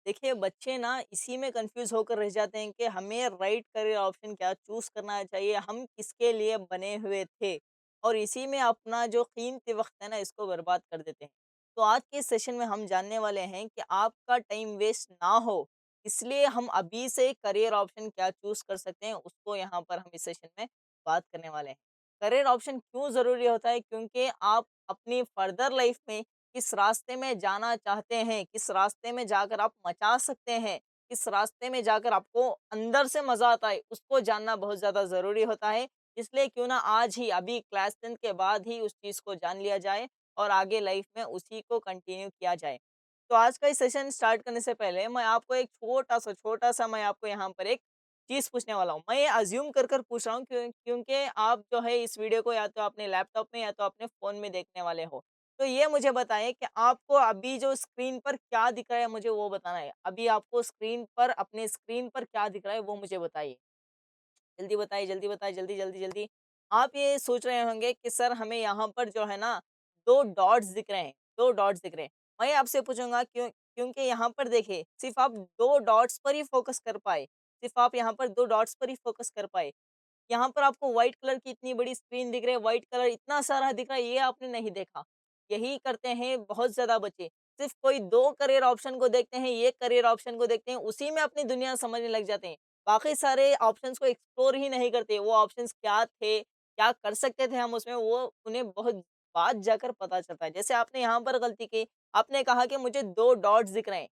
देखिए, बच्चे ना इसी में कन्फ्यूज़ होकर रह जाते हैं कि हमें राइट करियर ऑप्शन क्या चूज़ करना चाहिए, हम किसके लिए बने हुए थे और इसी में अपना जो कीमती वक़्त है ना, इसको बर्बाद कर देते हैं। तो आज के सेशन में हम जानने वाले हैं कि आपका टाइम वेस्ट ना हो, इसलिए हम अभी से करियर ऑप्शन क्या चूज़ कर सकते हैं, उसको यहाँ पर हम इस सेशन में बात करने वाले हैं। करियर ऑप्शन क्यों ज़रूरी होता है? क्योंकि आप अपनी फर्दर लाइफ़ में किस रास्ते में जाना चाहते हैं, किस रास्ते में जाकर आप मचा सकते हैं, किस रास्ते में जाकर आपको अंदर से मज़ा आता है, उसको जानना बहुत ज़्यादा ज़रूरी होता है। इसलिए क्यों ना आज ही अभी क्लास 10 के बाद ही उस चीज़ को जान लिया जाए और आगे लाइफ में उसी को कंटिन्यू किया जाए। तो आज का ये सेशन स्टार्ट करने से पहले मैं आपको एक छोटा-सा मैं आपको यहाँ पर एक चीज़ पूछने वाला हूँ। मैं ये अज़्यूम कर पूछ रहा हूँ क्योंकि आप जो है इस वीडियो को या तो अपने लैपटॉप में या तो अपने फ़ोन में देखने वाले हो। तो ये मुझे बताएँ कि आपको अभी जो स्क्रीन पर क्या दिख रहा है मुझे वो बताना है। अभी आपको स्क्रीन पर अपने स्क्रीन पर क्या दिख रहा है वो मुझे बताइए। जल्दी बताइए, जल्दी बताइए, जल्दी, जल्दी, जल्दी। आप ये सोच रहे होंगे कि सर हमें यहाँ पर जो है ना 2 डॉट्स दिख रहे हैं, 2 डॉट्स दिख रहे हैं। मैं आपसे पूछूँगा क्योंकि यहाँ पर देखिए सिर्फ़ आप 2 डॉट्स पर ही फ़ोकस कर पाए, सिर्फ़ आप यहाँ पर 2 डॉट्स पर ही फ़ोकस कर पाए। यहाँ पर आपको व्हाइट कलर की इतनी बड़ी स्क्रीन दिख रही है, व्हाइट कलर इतना सारा दिख रहा है, ये आपने नहीं देखा। यही करते हैं बहुत ज़्यादा बच्चे। सिर्फ़ कोई 2 करियर ऑप्शन को देखते हैं, एक करियर ऑप्शन को देखते हैं, उसी में अपनी दुनिया समझने लग जाते हैं। बाकी सारे ऑप्शंस को एक्सप्लोर ही नहीं करते। वो ऑप्शंस क्या थे, क्या कर सकते थे हम उसमें, वो उन्हें बहुत बाद जाकर पता चलता है। जैसे आपने यहाँ पर गलती की, आपने कहा कि मुझे 2 डॉट्स दिख रहे हैं।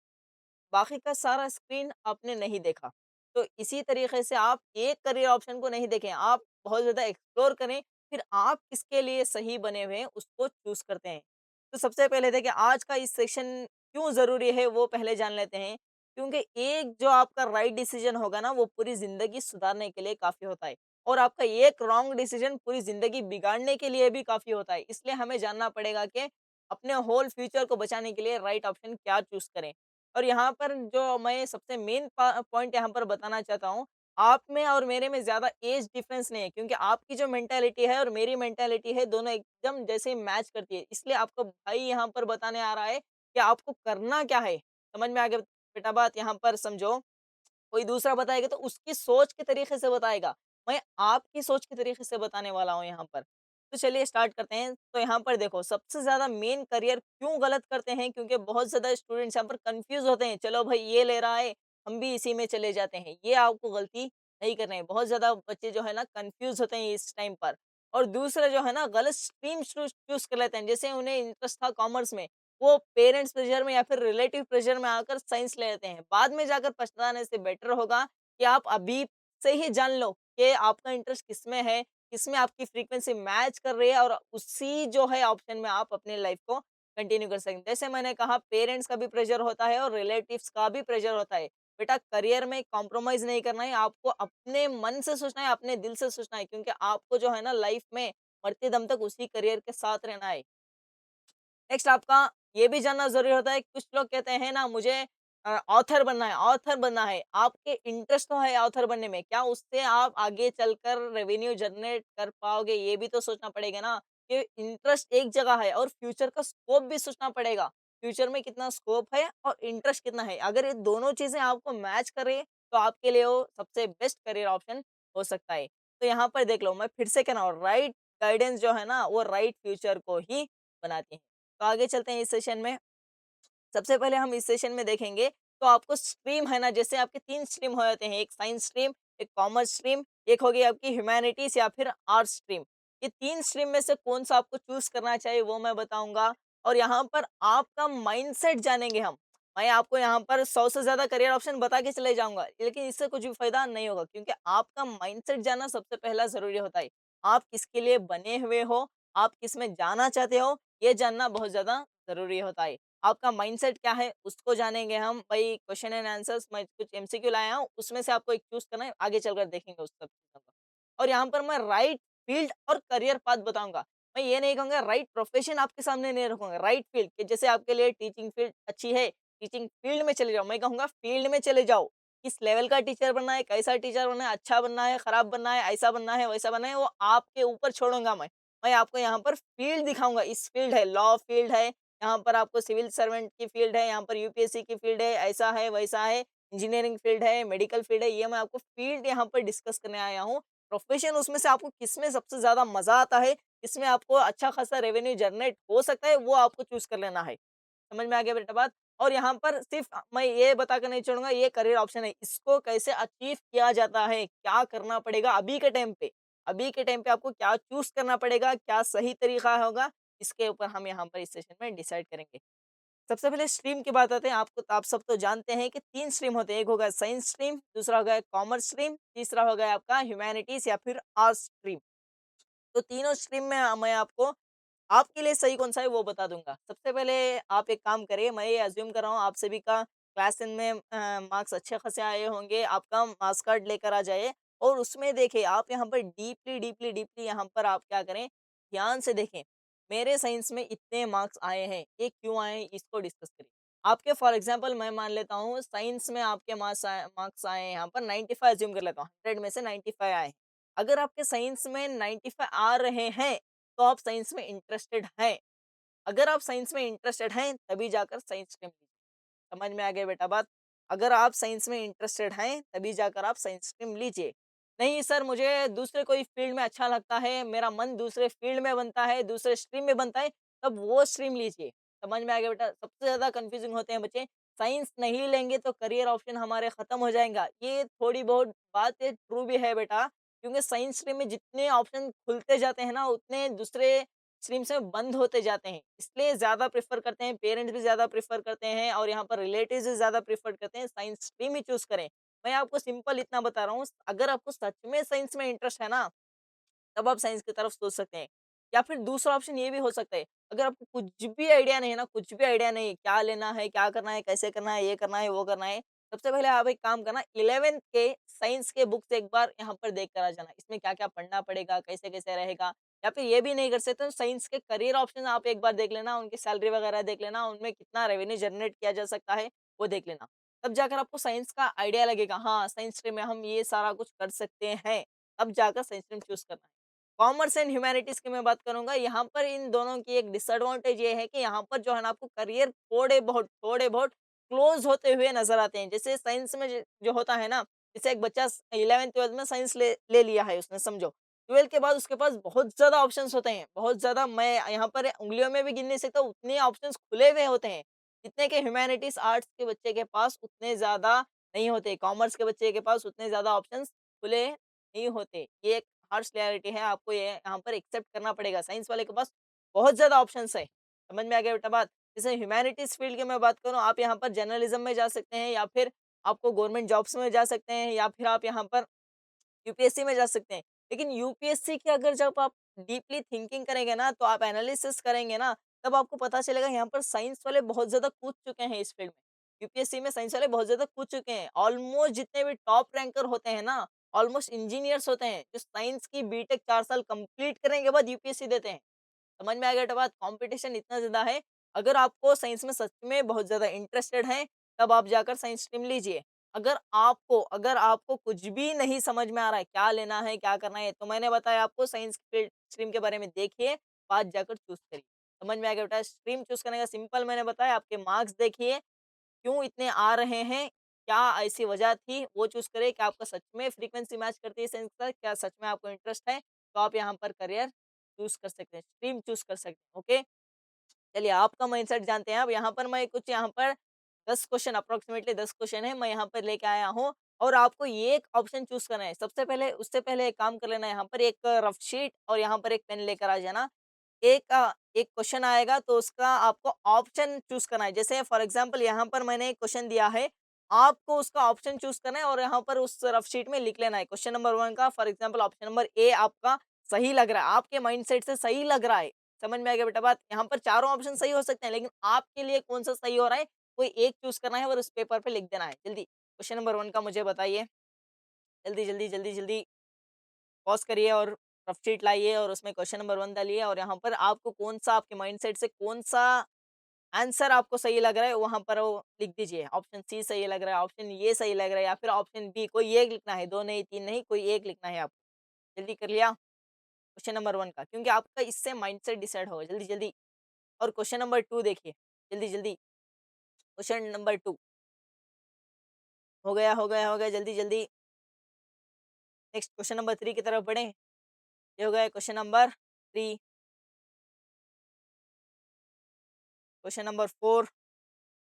बाकी का सारा स्क्रीन आपने नहीं देखा। तो इसी तरीके से आप एक करियर ऑप्शन को नहीं देखें, आप बहुत ज़्यादा एक्सप्लोर करें, फिर आप किसके लिए सही बने हुए हैं, उसको चूज़ करते हैं। तो सबसे पहले देखिए आज का इस सेशन क्यों ज़रूरी है, वो पहले जान लेते हैं। क्योंकि एक जो आपका राइट डिसीज़न होगा ना, वो पूरी ज़िंदगी सुधारने के लिए काफ़ी होता है और आपका एक रॉन्ग डिसीज़न पूरी ज़िंदगी बिगाड़ने के लिए भी काफ़ी होता है। इसलिए हमें जानना पड़ेगा कि अपने होल फ्यूचर को बचाने के लिए राइट ऑप्शन क्या चूज़ करें। और यहाँ पर जो मैं सबसे मेन पॉइंट यहाँ पर बताना चाहता हूँ, आप में और मेरे में ज़्यादा एज डिफरेंस नहीं है क्योंकि आपकी जो मेंटालिटी है और मेरी मेंटालिटी है दोनों एकदम जैसे मैच करती है। इसलिए आपको भाई यहाँ पर बताने आ रहा है कि आपको करना क्या है। समझ में आ गया बेटा बात? यहाँ पर समझो। कोई दूसरा बताएगा तो उसकी सोच के तरीके से बताएगा। मैं आपकी सोच के तरीके से बताने वाला हूँ यहाँ पर। तो चलिए स्टार्ट करते हैं। तो यहाँ पर देखो सबसे ज़्यादा मेन करियर क्यों गलत करते हैं क्योंकि बहुत ज़्यादा स्टूडेंट्स यहाँ पर कन्फ्यूज़ होते हैं। चलो भाई ये ले रहा है, हम भी इसी में चले जाते हैं। ये आपको गलती नहीं करनी है। बहुत ज़्यादा बच्चे जो है ना कन्फ्यूज़ होते हैं इस टाइम पर। और दूसरा जो है ना गलत स्ट्रीम चूज़ कर लेते हैं। जैसे उन्हें इंटरेस्ट था कॉमर्स में, वो पेरेंट्स प्रेशर में या फिर रिलेटिव प्रेशर में आकर साइंस ले लेते हैं। बाद में जाकर पछताने से बेटर होगा कि आप अभी से ही जान लो कि आपका इंटरेस्ट किसमें है, किसमें आपकी फ्रीक्वेंसी मैच कर रही है और उसी जो है ऑप्शन में आप अपनी लाइफ को कंटिन्यू कर सकें। जैसे मैंने कहा पेरेंट्स का भी प्रेशर होता है और रिलेटिव्स का भी प्रेशर होता है। बेटा करियर में कॉम्प्रोमाइज़ नहीं करना है, आपको अपने मन से सोचना है, अपने दिल से सोचना है क्योंकि आपको जो है ना लाइफ में मरते दम तक उसी करियर के साथ रहना है। नेक्स्ट आपका ये भी जानना ज़रूरी होता है, कुछ लोग कहते हैं ना मुझे ऑथर बनना है ऑथर बनना है। आपके इंटरेस्ट तो है ऑथर बनने में, क्या उससे आप आगे चलकर रेवेन्यू जनरेट कर पाओगे? ये भी तो सोचना पड़ेगा ना, कि इंटरेस्ट एक जगह है और फ्यूचर का स्कोप भी सोचना पड़ेगा। फ्यूचर में कितना स्कोप है और इंटरेस्ट कितना है? अगर ये दोनों चीज़ें आपको मैच कर रही है, तो आपके लिए वो सबसे बेस्ट करियर ऑप्शन हो सकता है। तो यहाँ पर देख लो, मैं फिर से कह रहा हूँ, राइट गाइडेंस जो है ना, वो राइट फ्यूचर को ही बनाती है। तो आगे चलते हैं इस सेशन में। सबसे पहले हम इस सेशन में देखेंगे तो आपको स्ट्रीम है ना, जैसे आपके 3 स्ट्रीम हो जाते हैं, एक साइंस स्ट्रीम, एक कॉमर्स स्ट्रीम, एक होगी आपकी ह्यूमैनिटीज़ या फिर आर्ट्स स्ट्रीम। ये 3 स्ट्रीम में से कौन-सा आपको चूज़ करना चाहिए वो मैं बताऊँगा और यहाँ पर आपका माइंडसेट जानेंगे हम। मैं आपको यहाँ पर 100 से ज़्यादा करियर ऑप्शन बता के चले जाऊँगा, लेकिन इससे कुछ भी फ़ायदा नहीं होगा क्योंकि आपका माइंडसेट जानना सबसे पहला ज़रूरी होता है। आप किसके लिए बने हुए हो, आप किसमें जाना चाहते हो, ये जानना बहुत ज़्यादा ज़रूरी होता है। आपका माइंडसेट क्या है उसको जानेंगे हम। भाई क्वेश्चन एंड आंसर्स मैं कुछ एमसीक्यू लाया हूँ, उसमें से आपको एक चूज़ करना है, आगे चलकर देखेंगे उस सब चीज़ों को। और यहाँ पर मैं राइट फील्ड और करियर पाथ बताऊँगा। मैं ये नहीं कहूँगा राइट प्रोफ़ेशन आपके सामने नहीं रखूँगा, राइट फील्ड कि जैसे आपके लिए टीचिंग फील्ड अच्छी है, टीचिंग फील्ड में चले जाओ। मैं कहूँगा फील्ड में चले जाओ। किस लेवल का टीचर बनना है, कैसा टीचर बनना है, अच्छा बनना है, खराब बनना है, ऐसा बनना है, वैसा बनना है, वो आपके ऊपर छोड़ूँगा मैं। मैं आपको यहाँ पर फील्ड दिखाऊँगा, इस फील्ड है, लॉ फील्ड है, यहाँ पर आपको सिविल सर्वेंट की फ़ील्ड है, यहाँ पर यूपीएससी की फ़ील्ड है, ऐसा है, वैसा है, इंजीनियरिंग फ़ील्ड है, मेडिकल फ़ील्ड है, ये मैं आपको फ़ील्ड यहाँ पर डिस्कस करने आया हूँ। प्रोफ़ेशन उसमें से आपको किसमें सबसे ज़्यादा मज़ा आता है, किसमें आपको अच्छा खासा रेवेन्यू जनरेट हो सकता है, वो आपको चूज़ कर लेना है। समझ में आ गया बेटा बात? और यहाँ पर सिर्फ़ मैं ये बताकर नहीं छोड़ूँगा, ये करियर ऑप्शन है, इसको कैसे अचीव किया जाता है, क्या करना पड़ेगा अभी के टाइम पे? अभी के टाइम पे आपको क्या चूज़ करना पड़ेगा, क्या सही तरीका होगा, इसके ऊपर हम यहाँ पर इस सेशन में डिसाइड करेंगे। सबसे पहले स्ट्रीम की बात आते हैं, आप सब तो जानते हैं कि 3 स्ट्रीम होते हैं, एक होगा साइंस स्ट्रीम, दूसरा होगा कॉमर्स स्ट्रीम, तीसरा होगा आपका ह्यूमैनिटीज़ या फिर आर्ट्स स्ट्रीम। तो तीनों स्ट्रीम में मैं आपको आपके लिए सही कौन-सा है वो बता दूँगा। सबसे पहले आप एक काम करिए, मैं ये अज़्यूम कर रहा हूँ आप सभी का क्लास 10 में मार्क्स अच्छे खासे आए होंगे, आपका मार्क्स कार्ड लेकर आ जाइए और उसमें देखिए आप यहाँ पर डीपली यहाँ पर आप क्या करें, ध्यान से देखें। मेरे साइंस में इतने मार्क्स आए हैं, ये क्यों आए हैं इसको डिस्कस करिए। आपके फॉर एग्ज़ाम्पल मैं मान लेता हूँ साइंस में आपके मार्क्स आए हैं यहाँ पर 95 अज़्यूम कर लेता हूँ, 100 में से 95 आए हैं। अगर आपके साइंस में 95 आ रहे हैं तो आप साइंस में इंटरेस्टेड हैं। अगर आप साइंस में इंटरेस्टेड हैं, तभी जाकर साइंस स्ट्रीम लीजिए। समझ में आ गया बेटा बात? अगर आप साइंस में इंटरेस्टेड हैं, तभी जाकर आप साइंस स्ट्रीम लीजिए। नहीं सर मुझे दूसरे कोई फ़ील्ड में अच्छा लगता है, मेरा मन दूसरे फ़ील्ड में बनता है, दूसरे स्ट्रीम में बनता है, तब वो स्ट्रीम लीजिए। समझ में आ गया बेटा? सबसे ज़्यादा कन्फ्यूज़िंग होते हैं बच्चे, साइंस नहीं लेंगे तो करियर ऑप्शन हमारे खत्म हो जाएगा। ये थोड़ी बहुत बात ये ट्रू भी है बेटा, क्योंकि साइंस स्ट्रीम में जितने ऑप्शन खुलते जाते हैं ना, उतने दूसरे स्ट्रीम्स में बंद होते जाते हैं। इसलिए ज़्यादा प्रेफ़र करते हैं, पेरेंट्स भी ज़्यादा प्रेफ़र करते हैं और यहाँ पर रिलेटिव्स भी ज़्यादा प्रेफ़र करते हैं, साइंस स्ट्रीम ही चूज़ करें। मैं आपको सिंपल इतना बता रहा हूँ, अगर आपको सच में साइंस में इंटरेस्ट है ना, तब आप साइंस की तरफ सोच सकते हैं। या फिर दूसरा ऑप्शन ये भी हो सकता है, अगर आपको कुछ भी आइडिया नहीं है ना, कुछ भी आइडिया नहीं है, क्या लेना है, क्या करना है, कैसे करना है, ये करना है, वो करना है, सबसे पहले आप एक काम करना 11th के साइंस के बुक्स एक बार यहाँ पर देख कर आ जाना। इसमें क्या-क्या पढ़ना पड़ेगा, कैसे-कैसे रहेगा या फिर ये भी नहीं कर सकते तो साइंस के करियर ऑप्शन आप एक बार देख लेना, उनकी सैलरी वगैरह देख लेना, उनमें कितना रेवेन्यू जनरेट किया जा सकता है, वो देख लेना। तब जाकर आपको साइंस का आइडिया लगेगा, हाँ, साइंस स्ट्रीम में हम ये सारा कुछ कर सकते हैं, तब जाकर साइंस स्ट्रीम चूज़ करना है। कॉमर्स एंड ह्यूमैनिटीज़ की मैं बात करूँगा, यहाँ पर इन दोनों की एक डिसएडवांटेज ये है कि यहाँ पर जो है ना आपको करियर थोड़े बहुत क्लोज़ होते हुए नज़र आते हैं। जैसे साइंस में ज जो होता है ना, जैसे एक बच्चा 11th-12th में साइंस ले ले लिया है उसने समझो, 12th के बाद उसके पास बहुत ज़्यादा ऑप्शंस होते हैं, बहुत ज़्यादा मैं यहाँ पर उँगलियों में भी गिन नहीं सकता उतने ऑप्शंस खुले हुए होते हैं। जितने के ह्यूमैनिटीज़ आर्ट्स के बच्चे के पास उतने ज़्यादा नहीं होते, कॉमर्स के बच्चे के पास उतने ज़्यादा ऑप्शंस खुले नहीं होते। ये एक हार्श रियलिटी है, आपको ये यहाँ पर एक्सेप्ट करना पड़ेगा। साइंस वाले के पास बहुत ज़्यादा ऑप्शंस है। समझ में आ गया बेटा बात? जैसे ह्यूमैनिटीज़ फील्ड की मैं बात करूँ, आप यहाँ पर जर्नलिज़्म में जा सकते हैं या फिर आपको गवर्नमेंट जॉब्स में जा सकते हैं या फिर आप यहाँ पर यूपीएससी में जा सकते हैं। लेकिन यूपीएससी की अगर जब आप डीपली थिंकिंग करेंगे ना, तो आप एनालिसिस करेंगे ना, तब आपको पता चलेगा यहाँ पर साइंस वाले बहुत ज़्यादा कूद चुके हैं इस फील्ड में। यूपीएससी में साइंस वाले बहुत ज़्यादा कूद चुके हैं। ऑलमोस्ट जितने भी टॉप रैंकर होते हैं ना, ऑलमोस्ट इंजीनियर्स होते हैं, जो साइंस की बीटेक 4 साल कंप्लीट करने के बाद यूपीएससी देते हैं। समझ में आ गया बेटा बात? कॉम्पिटिशन इतना ज़्यादा है, अगर आपको साइंस में सच में बहुत ज़्यादा इंटरेस्टेड हैं, तब आप जाकर साइंस स्ट्रीम लीजिए। अगर आपको कुछ भी नहीं समझ में आ रहा है, क्या लेना है, क्या करना है, तो मैंने बताया आपको साइंस फील्ड स्ट्रीम के बारे में देखिए, बाद जाकर चूज़ करिए। समझ में आ गया बेटा? स्ट्रीम चूज़ करने का सिंपल मैंने बताया, आपके मार्क्स देखिए, क्यों इतने आ रहे हैं, क्या ऐसी वजह थी, वो चूज़ करें। क्या आपका सच में फ्रीक्वेंसी मैच करती है साइंस के साथ? क्या सच में आपको इंटरेस्ट है? तो आप यहाँ पर करियर चूज़ कर सकते हैं, स्ट्रीम चूज़ कर सकते हैं, ओके? चलिए आपका माइंडसेट जानते हैं अब यहाँ पर मैं कुछ यहाँ पर 10 क्वेश्चन अप्रॉक्सिमेटली 10 क्वेश्चन है मैं यहाँ पर लेके आया हूँ और आपको ये एक ऑप्शन चूज़ करना है। सबसे पहले उससे पहले एक काम कर लेना है यहाँ पर एक रफ शीट और यहाँ पर एक पेन लेकर आ जाना। एक क्वेश्चन आएगा तो उसका आपको ऑप्शन चूज़ करना है। जैसे फॉर एग्ज़ाम्पल यहाँ पर मैंने एक क्वेश्चन दिया है, आपको उसका ऑप्शन चूज़ करना है और यहाँ पर उस रफ शीट में लिख लेना है। क्वेश्चन नंबर 1 का for example option number A आपका सही लग रहा है, आपके माइंडसेट से सही लग रहा है। समझ में आ गया बेटा बात? यहाँ पर चारों ऑप्शन सही हो सकते हैं, लेकिन आपके लिए कौन-सा सही हो रहा है, कोई एक चूज़ करना है और उस पेपर पे लिख देना है, जल्दी। क्वेश्चन नंबर 1 का मुझे बताइए। जल्दी पॉज़ करिए और रफ शीट लाइए और उसमें क्वेश्चन नंबर 1 डालिए और यहाँ पर आपको कौन-सा आपके माइंडसेट से कौन-सा आंसर आपको सही लग रहा है, वहाँ पर वो लिख दीजिए। ऑप्शन सी सही लग रहा है, ऑप्शन ये सही लग रहा है या फिर ऑप्शन बी, कोई एक लिखना है, 2 नहीं, 3 नहीं, कोई एक लिखना है आपको। जल्दी कर लिया? क्वेश्चन नंबर 1 का, क्योंकि आपका इससे माइंडसेट डिसाइड होगा, जल्दी-जल्दी। और क्वेश्चन नंबर 2 देखिए, जल्दी-जल्दी क्वेश्चन नंबर 2 हो गया, हो गया, हो गया, जल्दी-जल्दी। नेक्स्ट क्वेश्चन नंबर 3 की तरफ बढ़ें। ये हो गया क्वेश्चन नंबर 3, क्वेश्चन नंबर 4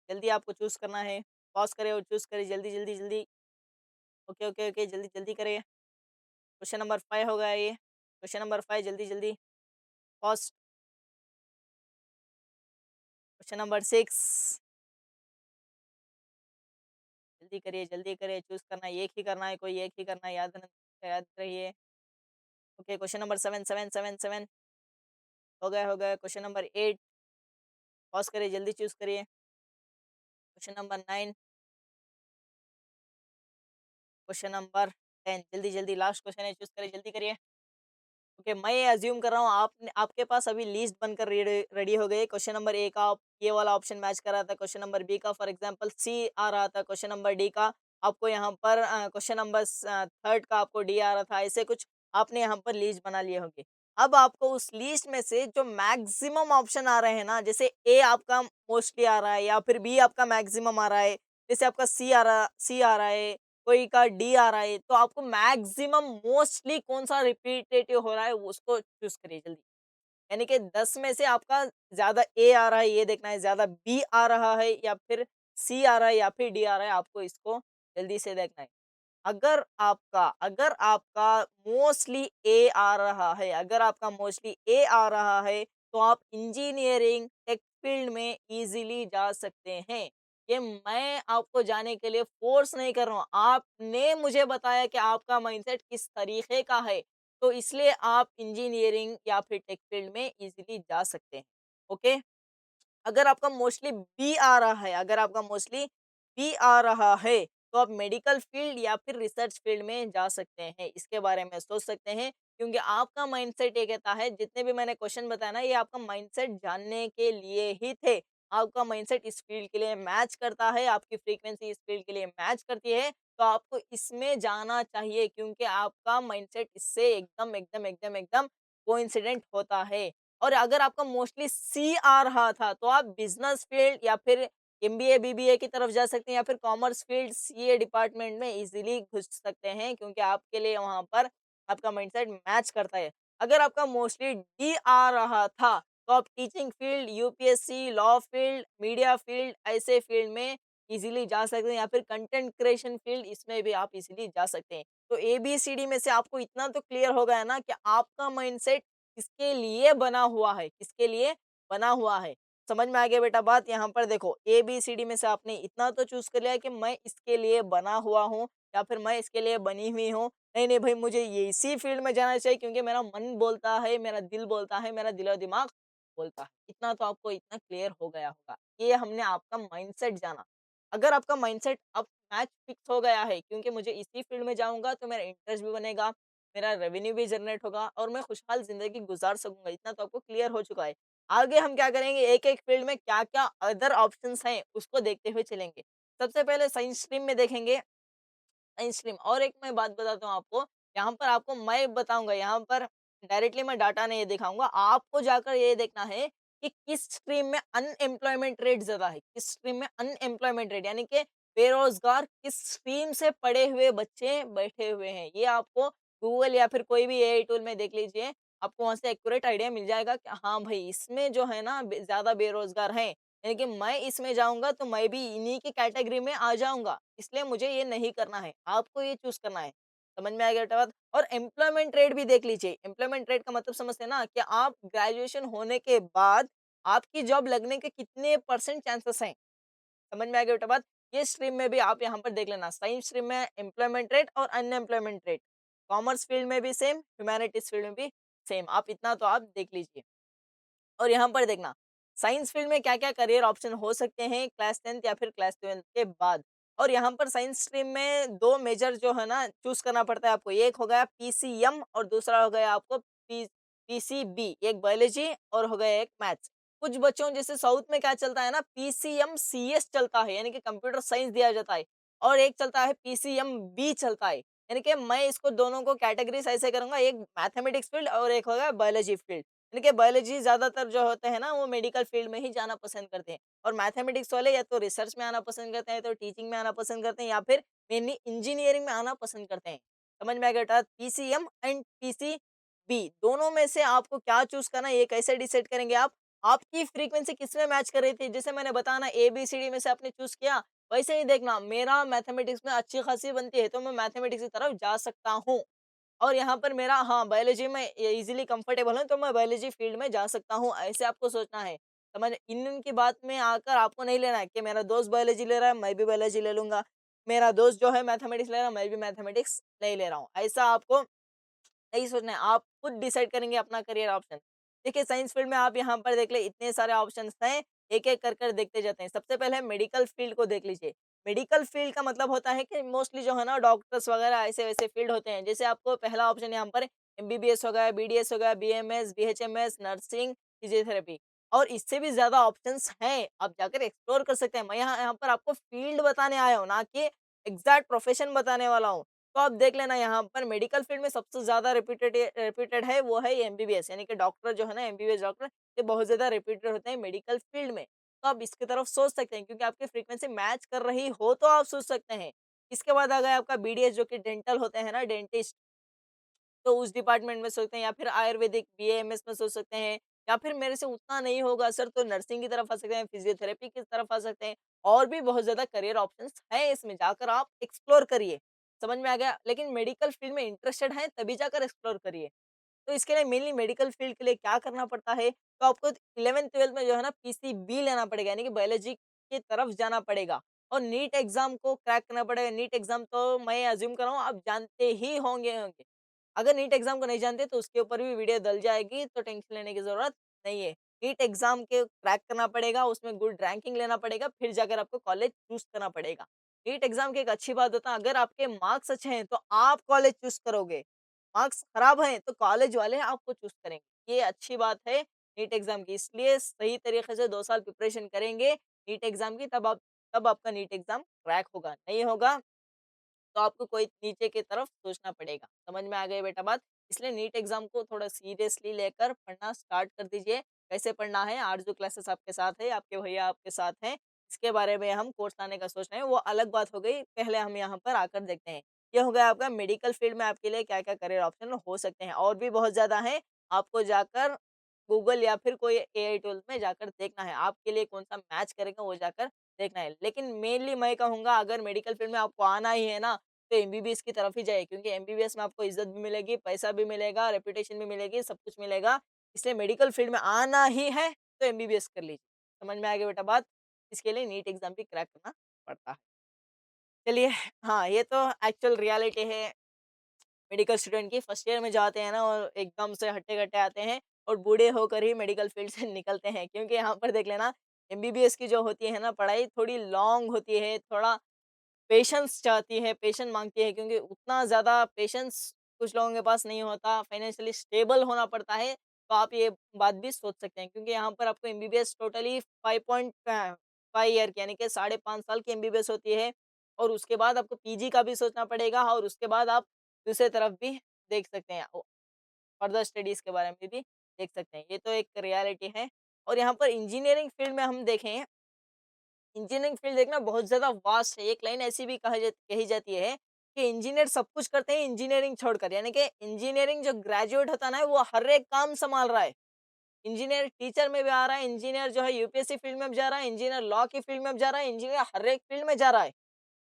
जल्दी आपको चूज़ करना है। पॉज़ करें और चूज़ करें जल्दी, जल्दी, जल्दी। ओके, ओके, ओके, जल्दी, जल्दी करें। क्वेश्चन नंबर 5 हो गया ये। क्वेश्चन नंबर 5 जल्दी, जल्दी। पॉज़। क्वेश्चन नंबर 6 जल्दी करिए, चूज़ करना है, एक ही करना है, कोई एक ही करना है, याद रहिए। ओके, क्वेश्चन नंबर 7, 7, 7, 7 हो गया। क्वेश्चन नंबर 8 पॉज़ करिए, जल्दी चूज़ करिए। क्वेश्चन नंबर 9, क्वेश्चन नंबर 10 जल्दी, जल्दी लास्ट क्वेश्चन है, चूज़ करिए, जल्दी करिए। ओके, मैं ये अज़्यूम कर रहा हूँ आपने आपके पास अभी लिस्ट बनकर रेडी रेडी हो गई है। क्वेश्चन नंबर ए का आप ये वाला ऑप्शन मैच कर रहा था, क्वेश्चन नंबर बी का फॉर एग्जांपल सी आ रहा था, क्वेश्चन नंबर डी का आपको यहाँ पर क्वेश्चन नंबर थर्ड का आपको डी आ रहा था, ऐसे कुछ आपने यहाँ पर लिस्ट बना लिए होंगे। अब आपको उस लिस्ट में से जो मैक्सिमम ऑप्शन आ रहे हैं ना, जैसे ए आपका मोस्टली आ रहा है या फिर बी आपका मैक्सिमम आ रहा है, जैसे आपका सी आ रहा है, कोई का डी आ रहा है, तो आपको मैक्सिमम मोस्टली कौन-सा रिपीटेटिव हो रहा है उसको चूज़ करिए जल्दी। यानी कि 10 में से आपका ज़्यादा ए आ रहा है ये देखना है, ज़्यादा बी आ रहा है या फिर सी आ रहा है या फिर डी आ रहा है, आपको इसको जल्दी से देखना है। अगर आपका मोस्टली ए आ रहा है, अगर आपका मोस्टली ए आ रहा है, तो आप इंजीनियरिंग टेक फील्ड में इजीली जा सकते हैं। ये मैं आपको जाने के लिए फोर्स नहीं कर रहा हूँ, आपने मुझे बताया कि आपका माइंडसेट किस तरीके का है, तो इसलिए आप इंजीनियरिंग या फिर टेक फील्ड में इजीली जा सकते हैं। ओके, अगर आपका मोस्टली बी आ रहा है, अगर आपका मोस्टली बी आ रहा है, तो आप मेडिकल फील्ड या फिर रिसर्च फील्ड में जा सकते हैं। इसके बारे में सोच सकते हैं क्योंकि आपका माइंडसेट ये कहता है, जितने भी मैंने क्वेश्चन बताया ना, ये आपका माइंडसेट जानने के लिए ही थे। आपका माइंडसेट इस फील्ड के लिए मैच करता है, आपकी फ्रीक्वेंसी इस फील्ड के लिए मैच करती है, तो आपको इसमें जाना चाहिए क्योंकि आपका माइंडसेट इससे एकदम, एकदम, एकदम, एकदम कोइंसिडेंट होता है। और अगर आपका मोस्टली सी आ रहा था, तो आप बिज़नेस फ़ील्ड या फिर एमबीए, बीबीए की तरफ जा सकते हैं या फिर कॉमर्स फ़ील्ड सीए डिपार्टमेंट में इज़िली घुस सकते हैं क्योंकि आपके लिए वहाँ पर आपका माइंडसेट मैच करता है। अगर आपका मोस्टली डी आ रहा था, तो आप teaching field, UPSC, law field, media field ऐसे फ़ील्ड में इज़िली जा सकते हैं या फिर कंटेंट क्रिएशन फ़ील्ड इसमें भी आप इज़िली जा सकते हैं। तो एबीसीडी में से आपको इतना तो क्लियर हो गया ना कि आपका माइंडसेट किसके लिए बना हुआ है, किसके लिए बना हुआ है। समझ में आ गया बेटा बात? यहाँ पर देखो ए-बी-सी-डी में से आपने इतना तो चूज़ कर लिया है कि मैं इसके लिए बना हुआ हूँ या फिर मैं इसके लिए बनी हुई हूँ। नहीं, नहीं भाई मुझे ये इसी फ़ील्ड में जाना चाहिए क्योंकि मेरा मन बोलता है, मेरा दिल बोलता है, मेरा दिलो-दिमाग बोलता है। इतना तो आपको इतना क्लियर हो गया होगा। ये हमने आपका माइंडसेट जाना। अगर आपका माइंडसेट अब मैच फिक्स हो गया है क्योंकि मुझे इसी फ़ील्ड में जाऊँगा तो मेरा इंटरेस्ट भी बनेगा, मेरा रेवेन्यू भी जनरेट होगा और मैं खुशहाल ज़िंदगी गुज़ार सकूँगा, इतना तो आपको क्लियर हो चुका है। आगे हम क्या करेंगे, एक-एक फ़ील्ड में क्या-क्या अदर ऑप्शंस हैं, उसको देखते हुए चलेंगे। सबसे पहले साइंस स्ट्रीम में देखेंगे, स्ट्रीम और एक मैं बात बताता हूँ आपको, यहाँ पर आपको मैं बताऊँगा, यहाँ पर डायरेक्टली मैं डाटा नहीं दिखाऊँगा, आपको जाकर ये देखना है कि किस स्ट्रीम में अनएम्प्लॉयमेंट रेट ज़्यादा है, किस स्ट्रीम में अनएम्प्लॉयमेंट रेट यानी कि बेरोज़गार किस स्ट्रीम से पढ़े हुए बच्चे बैठे हुए हैं। ये आपको गूगल या फिर कोई भी एआई टूल में देख लीजिए, आपको वहाँ से एक्यूरेट आइडिया मिल जाएगा कि हाँ भाई, इसमें जो है ना ज़्यादा बेरोज़गार हैं। यानी कि मैं इसमें जाऊँगा तो मैं भी इन्हीं की कैटेगरी में आ जाऊँगा, इसलिए मुझे ये नहीं करना है, आपको ये चूज़ करना है। समझ में आ गया बेटा बात? और एम्प्लॉयमेंट रेट भी देख लीजिए, एम्प्लॉयमेंट रेट का मतलब समझते हैं ना कि आप ग्रेजुएशन होने के बाद आपकी जॉब लगने के कितने परसेंट चांसेस हैं। समझ में आ गया बेटा बात? ये स्ट्रीम में भी आप यहाँ पर देख लेना, साइंस स्ट्रीम में एम्प्लॉयमेंट रेट और अनएम्प्लॉयमेंट रेट, कॉमर्स फील्ड में भी सेम, ह्यूमैनिटीज़ फील्ड में भी सेम, आप इतना तो आप देख लीजिए। और यहाँ पर देखना, साइंस फील्ड में क्या-क्या करियर ऑप्शन हो सकते हैं क्लास 10th या फिर क्लास 12th के बाद। और यहाँ पर साइंस स्ट्रीम में 2 मेजर जो है ना चूज़ करना पड़ता है आपको। एक हो गया पीसीएम और दूसरा हो गया आपको पीसीबी, एक बायोलॉजी और हो गया एक मैथ्स। कुछ बच्चों जैसे साउथ में क्या चलता है ना, पीसीएम सीएस चलता है, यानी कि कंप्यूटर साइंस दिया जाता है और एक चलता है पीसीएम बी चलता है। यानी कि मैं इसको दोनों को कैटेगरीज़ ऐसे करूँगा, एक मैथमेटिक्स फील्ड और एक होगा बायोलॉजी फील्ड। यानी कि बायोलॉजी ज़्यादातर जो होते हैं ना, वो मेडिकल फील्ड में ही जाना पसंद करते हैं और मैथमेटिक्स वाले या तो रिसर्च में आना पसंद करते हैं, तो टीचिंग में आना पसंद करते हैं या फिर मेनली इंजीनियरिंग में आना पसंद करते हैं। समझ में आ गया बेटा? पीसीएम एंड पीसीबी दोनों में से आपको क्या चूज़ करना है, ये कैसे डिसाइड करेंगे आप? आपकी फ्रीक्वेंसी किसमें मैच कर रही थी? जैसे मैंने बताया ना, एबीसीडी में से आपने चूज़ किया, वैसे ही देखना मेरा मैथमेटिक्स में अच्छी खासी बनती है, तो मैं मैथमेटिक्स की तरफ जा सकता हूँ। और यहाँ पर मेरा हाँ, बायोलॉजी में ईज़िली कंफर्टेबल हूँ, तो मैं बायोलॉजी फ़ील्ड में जा सकता हूँ, ऐसे आपको सोचना है। समझ इन की बात में आकर आपको नहीं लेना है कि मेरा दोस्त बायोलॉजी ले रहा है, मैं भी बायोलॉजी ले लूँगा। मेरा दोस्त जो है मैथमेटिक्स ले रहा है, मैं भी मैथमेटिक्स नहीं ले रहा हूँ। ऐसा आपको नहीं सोचना है, आप खुद डिसाइड करेंगे अपना करियर ऑप्शन। देखिए साइंस फील्ड में आप यहाँ पर देख ले इतने सारे ऑप्शंस हैं, एक-एक कर देखते जाते हैं। सबसे पहले मेडिकल फील्ड को देख लीजिए। मेडिकल फील्ड का मतलब होता है कि मोस्टली जो है ना डॉक्टर्स वगैरह ऐसे-वैसे फील्ड होते हैं। जैसे आपको पहला ऑप्शन यहाँ पर एमबीबीएस हो गया, बीडीएस हो गया, बीएमएस, बीएचएमएस, नर्सिंग, फिजियोथेरेपी और इससे भी ज़्यादा ऑप्शंस हैं, आप जाकर एक्सप्लोर कर सकते हैं। मैं यहाँ यहाँ पर आपको फील्ड बताने आया हूँ, ना कि एग्ज़ैक्ट प्रोफ़ेशन बताने वाला हूँ। तो आप देख लेना यहाँ पर मेडिकल फील्ड में सबसे ज़्यादा रेप्यूटेड है वो है एमबीबीएस यानी कि डॉक्टर जो है ना एमबीबीएस डॉक्टर ये बहुत ज़्यादा रेप्यूटेड होते हैं मेडिकल फील्ड में। तो आप इसकी तरफ सोच सकते हैं क्योंकि आपकी फ्रीक्वेंसी मैच कर रही हो तो आप सोच सकते हैं। इसके बाद आ गया आपका बीडीएस जो कि डेंटल होते हैं ना डेंटिस्ट तो उस डिपार्टमेंट में सोचते हैं या फिर आयुर्वेदिक बीएएमएस में सोच सकते हैं या फिर मेरे से उतना नहीं होगा सर तो नर्सिंग की तरफ आ सकते हैं, फिजियोथेरेपी की तरफ आ सकते हैं और भी बहुत ज़्यादा करियर ऑप्शंस हैं इसमें जाकर आप एक्सप्लोर करिए। समझ में आ गया? लेकिन मेडिकल फील्ड में इंटरेस्टेड हैं तभी जाकर एक्सप्लोर करिए। तो इसके लिए मेनली मेडिकल फील्ड के लिए क्या करना पड़ता है, तो आपको 11th-12th में जो है ना पीसीबी लेना पड़ेगा यानी कि बायोलॉजी की तरफ जाना पड़ेगा और नीट एग्ज़ाम को क्रैक करना पड़ेगा। नीट एग्ज़ाम तो मैं अज़्यूम कर रहा हूँ आप जानते ही होंगे। अगर नीट एग्ज़ाम को नहीं जानते तो उसके ऊपर भी वीडियो डल जाएगी तो टेंशन लेने की ज़रूरत नहीं है। नीट एग्ज़ाम के क्रैक करना पड़ेगा, उसमें गुड रैंकिंग लेना पड़ेगा, फिर जाकर आपको कॉलेज चूज़ करना पड़ेगा। नीट एग्ज़ाम की एक अच्छी बात होता है अगर आपके मार्क्स अच्छे हैं तो आप कॉलेज चूज़ करोगे। मार्क्स खराब हैं तो कॉलेज वाले आपको चूज़ करेंगे। ये अच्छी बात है नीट एग्ज़ाम की इसलिए सही तरीके से 2 साल प्रिपरेशन करेंगे नीट एग्ज़ाम की तब आपका नीट एग्ज़ाम क्रैक होगा। नहीं होगा तो आपको कोई नीचे की तरफ सोचना पड़ेगा। समझ में आ गई बेटा बात? इसलिए नीट एग्ज़ाम को थोड़ा सीरियसली लेकर पढ़ना स्टार्ट कर दीजिए। कैसे पढ़ना है? आरज़ू क्लासेस आपके साथ है, आपके भैया आपके साथ हैं। इसके बारे में हम कोर्स लाने का सोच रहे हैं, वो अलग बात हो गई। पहले हम यहाँ पर आकर देखते हैं। ये हो गया आपका मेडिकल फील्ड में आपके लिए क्या-क्या करियर ऑप्शन हो सकते हैं और भी बहुत ज़्यादा हैं। आपको जाकर गूगल या फिर कोई एआई टूल में जाकर देखना है। आपके लिए कौन-सा मैच करेगा वो जाकर देखना है। लेकिन मेनली मैं कहूँगा अगर मेडिकल फील्ड में आपको आना ही है ना तो एमबीबीएस की तरफ ही जाइए क्योंकि एमबीबीएस में आपको इज़्ज़त भी मिलेगी, पैसा भी मिलेगा, रेपुटेशन भी मिलेगी, सब कुछ मिलेगा। इसलिए मेडिकल फील्ड में आना ही है तो एमबीबीएस कर लीजिए। समझ में आ गया बेटा बात? इसके लिए नीट एग्ज़ाम भी क्रैक करना पड़ता है। चलिए हाँ, ये तो एक्चुअल रियलिटी है मेडिकल स्टूडेंट की फर्स्ट ईयर में जाते हैं ना और एकदम से हट्टे-कट्टे आते हैं और बूढ़े होकर ही मेडिकल फील्ड से निकलते हैं क्योंकि यहाँ पर देख लेना एमबीबीएस की जो होती है ना पढ़ाई थोड़ी लॉन्ग होती है, थोड़ा पेशेंस चाहती है, पेशेंस माँगती है क्योंकि उतना ज़्यादा पेशेंस कुछ लोगों के पास नहीं होता, फाइनेंशियली स्टेबल होना पड़ता है, तो आप ये बात भी सोच सकते हैं क्योंकि यहाँ पर आपको एमबीबीएस टोटली 5 ईयर की यानी कि साढ़े 5 साल की एमबीबीएस होती है और उसके बाद आपको पीजी का भी सोचना पड़ेगा और उसके बाद आप दूसरे तरफ भी देख सकते हैं फर्दर स्टडीज़ के बारे में भी देख सकते हैं। ये तो एक रियलिटी है और यहाँ पर इंजीनियरिंग फील्ड में हम देखें इंजीनियरिंग फील्ड देखना बहुत ज़्यादा वास्ट है। एक लाइन ऐसी भी कही जाती है कि इंजीनियर सब कुछ करते हैं इंजीनियरिंग छोड़कर। यानी कि इंजीनियरिंग जो ग्रेजुएट होता है ना, वो हर एक काम सँभाल रहा है। इंजीनियर टीचर में भी आ रहा है, इंजीनियर जो है यूपीएससी फील्ड में भी जा रहा है, इंजीनियर लॉ की फील्ड में भी जा रहा है, इंजीनियर हर एक फील्ड में जा रहा है।